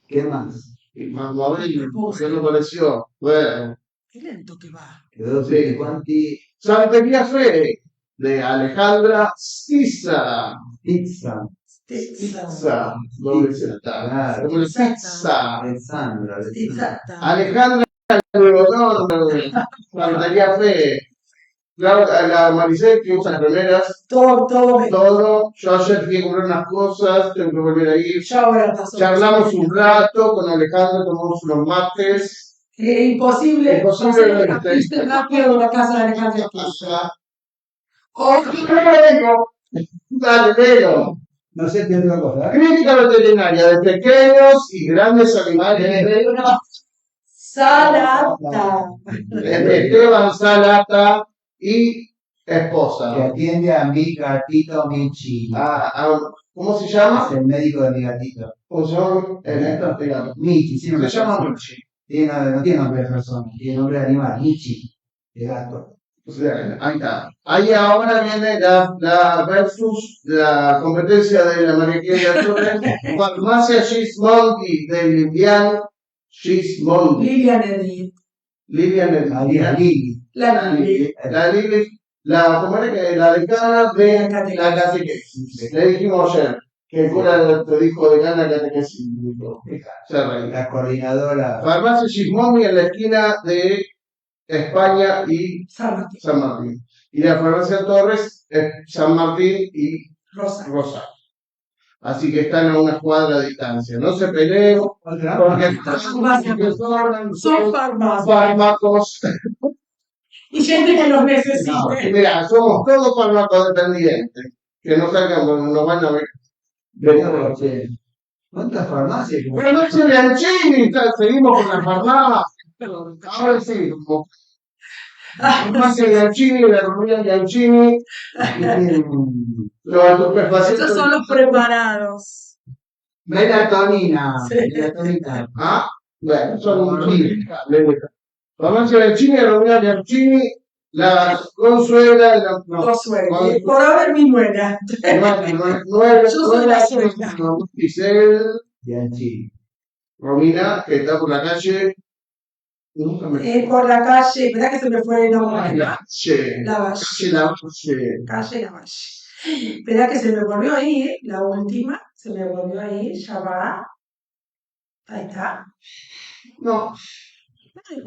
¿Qué más? Mamma mia, che non pareció. Bueno. Che lento che va. Quedó Sí. tutti quanti Santería Fe, de Alejandra Sisa. pizza. Pizza, dove si sta? Claro. Come pizza. Alessandra. Stizzata. Alejandra Leonor, Santería Fe. La Maricel que usa remeras, Todo me. todo. Yo ayer fui a comprar unas cosas, tengo que volver a ir. Ya ahora pasó. Charlamos un rato con Alejandra, tomamos unos mates. Imposible. Imposible. Viste rápido de la casa de Alejandra Pizza. Dale, Leo. No sé qué otra cosa. Crítica veterinaria de pequeños y grandes animales. Salata. De Esteban Salata y esposa. Que atiende a mi gatito Michi. ¿Cómo se Es llama? el médico de mi gatito. ¿Cómo se llama? Dígame. Michi, sí, Se llama Michi. no tiene nombre de persona, tiene nombre de animal. Michi, de gato. O sea, ahí está. Ahí ahora viene la versus la competencia de la María Clelia Torres. Farmacia Gismondi de Lilian Gismondi. Lilian Edith. Lilian María Lili. La Lili. La Lili, ¿cómo era que la decana de la catequesis? Le dijimos ayer que el cura te dijo decana de catequesis. Se reía. La coordinadora. Farmacia Gismondi en la esquina de España y San Martín. San Martín. Y la farmacia Torres es San Martín y Rosa. Rosario. Así que están a una cuadra de distancia. No se peleen porque Son farmacias. fármacos. Y gente que los No, necesite. mira, somos todos fármacos dependientes. Que no salgan, nos van a ver. ¿Cuántas farmacias? Farmacia Bianchini, seguimos con la farmacia. Ahora sí, como farmacia Bianchini, la Romina Bianchini, los estupefacientes. Estos son los preparados. Melatonina. Sí. Melatonina. Ah, bueno, son un farmacia Bianchini, la Romina Bianchini, la Consuela, Dos suegros. Por ahora es mi nuera. Yo soy la suegra. Giselle, Bianchi. Romina, que está por la calle. Nunca me Por la calle, ¿verdad que se me fue el nombre? La Valle. La Valle. Calle La Valle. Calle La Valle. ¿Verdad que se me volvió a ir? La última, se me volvió a ir, ya va. Ahí está. No. Ay,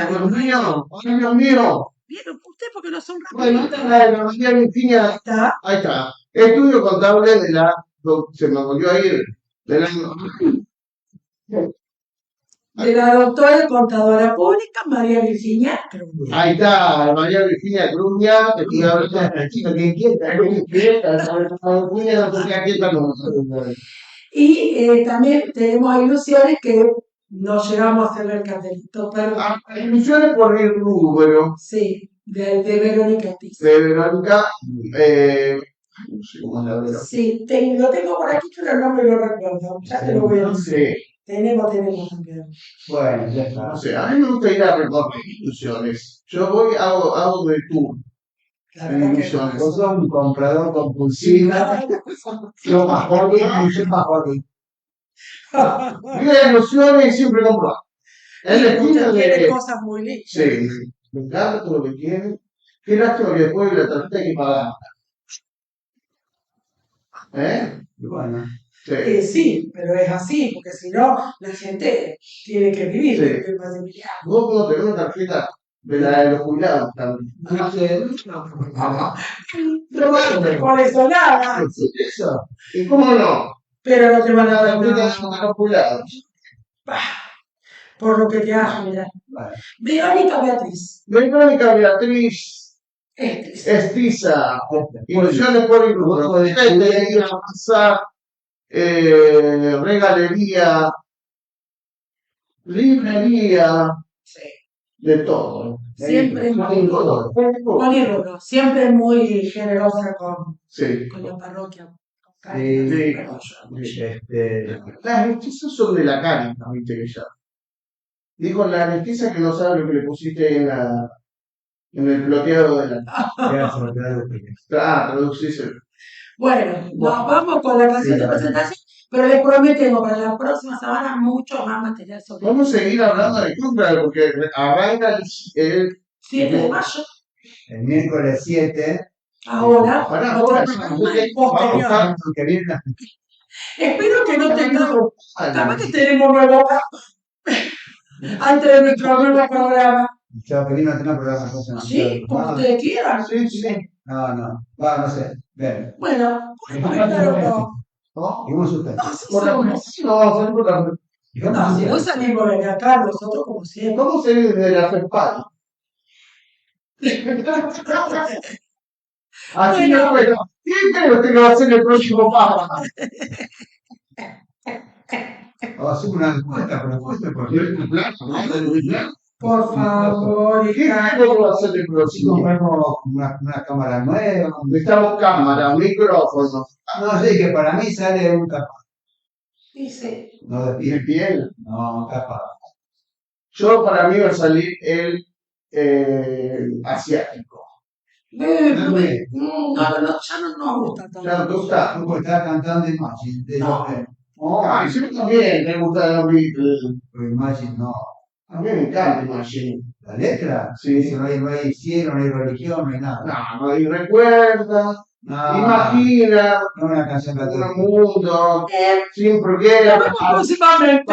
Dios mío. Ay, Dios mío. ¿Vieron usted porque no son Bueno, rapiditos? la María Virginia. Ahí está. Ahí está. Estudio contable de la. Se me volvió a ir. De la. De la doctora contadora pública María Virginia Cruña. Ahí está, María Virginia Cruña, que estudia ahorita en la chica que inquieta, Virginia no se queda quieta nunca. Y también tenemos ilusiones que no llegamos a hacer el cartelito, pero Ilusiones por el número sí, de Verónica Ortiz. de Verónica, no sé cómo es la verdad. Sí, lo tengo por aquí, pero no me lo recuerdo. Ya te lo voy a decir. Sí, Tenemos también. Bueno, ya está. no sé, a mí me gusta ir a recorrer ilusiones. Yo voy, hago de tour La en verdad que ilusiones. Vos sos un comprador compulsivo. Yo más hobby, yo más hobby. Voy a ilusiones y siempre compro. Es la esquina tiene de... cosas muy lindas. Sí, me encanta todo lo que tiene. Qué lástima que después de la tarjeta hay que pagar. ¿Eh? Y bueno, Sí. Sí, pero es así, porque si no, la gente tiene que vivir. Sí. Tiene que pasar. Vos podés tener una tarjeta de la de los jubilados también. no sé, No vale por eso nada, eso. ¿Y cómo no? pero no te van Una a dar tarjeta de nada. los jubilados. Por lo que te hagas, mira. Bueno, Verónica Beatriz. Verónica Beatriz Estis. Estiza. Ilusiones por el grupo de gente, pasar, regalería, librería, Sí. de todo. Siempre es muy todo. Polígono, siempre muy generosa Sí. con la parroquia. Con Sí. cariño, Las estizas son de la Cáritas, viste que ya. Dijo la anestesia que no sabe lo que le pusiste en el ploteado de la. ya se lo tradujo. Traducís. Bueno, nos vamos con la canción de presentación, pero les prometemos para la próxima semana mucho más material sobre Vamos a seguir hablando de compra porque arranca el 7 de mayo. El miércoles 7. Ahora, Ahora, otro ahora, programa sí, posterior. vamos, Que viene la- Espero que no tengamos, capaz que tenemos nuevo antes de nuestro nuevo programa. Chao, que viene a tener programa entonces. Sí, como ustedes quieran. Sí, sí. No, no sé. Bien. Bueno, comentar o no. ¿No? Y vos usted. No, sí Por la somos. próxima vamos a hacer por la. No, si no salimos de acá, nosotros como siempre. ¿Cómo se vive de la FEPAL? Así que bueno, ¿qué creo que va a ser el próximo papa? Vamos a hacer una encuesta, pero encuesta por Por favor, ¿Qué hija. creo que va a ser el Si próximo? compramos una cámara nueva. Necesitamos cámara, micrófono, No sé, que para mí sale un capaz. Dice, No de y piel. piel. No, capaz. Para mí va a salir el asiático. no, ya no nos gusta tanto. ¿Ya no te gusta? Tú estás cantando Imagine. De No. Ay, sí, también me gustan los Beatles. Imagine, no. A mí me encanta Imagine. La letra, Sí. dice, no hay cielo, no hay religión, no hay nada. No, hay recuerda, No, imagina no es una canción un católica. mundo sin porque Nos vemos próximamente.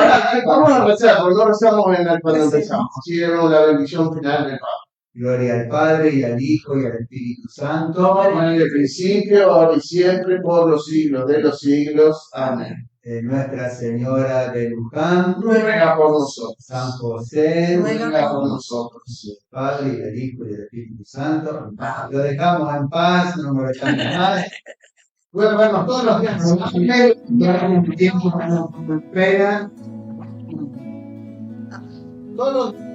vamos a rezar, porque no rezamos cuando Sí. empezamos. Así vemos la bendición final del Papa. Gloria al Padre, y al Hijo, y al Espíritu Santo. Como en el principio, ahora y siempre, por los siglos de los siglos. Amén. Nuestra Señora de Luján, Ruega por nosotros. San José, Ruega por nosotros. Padre, y del Hijo, y del Espíritu Santo. Lo dejamos en paz, no molestamos más. Pueden vernos todos los días en la mail. Durante un tiempo no nos espera. Todos los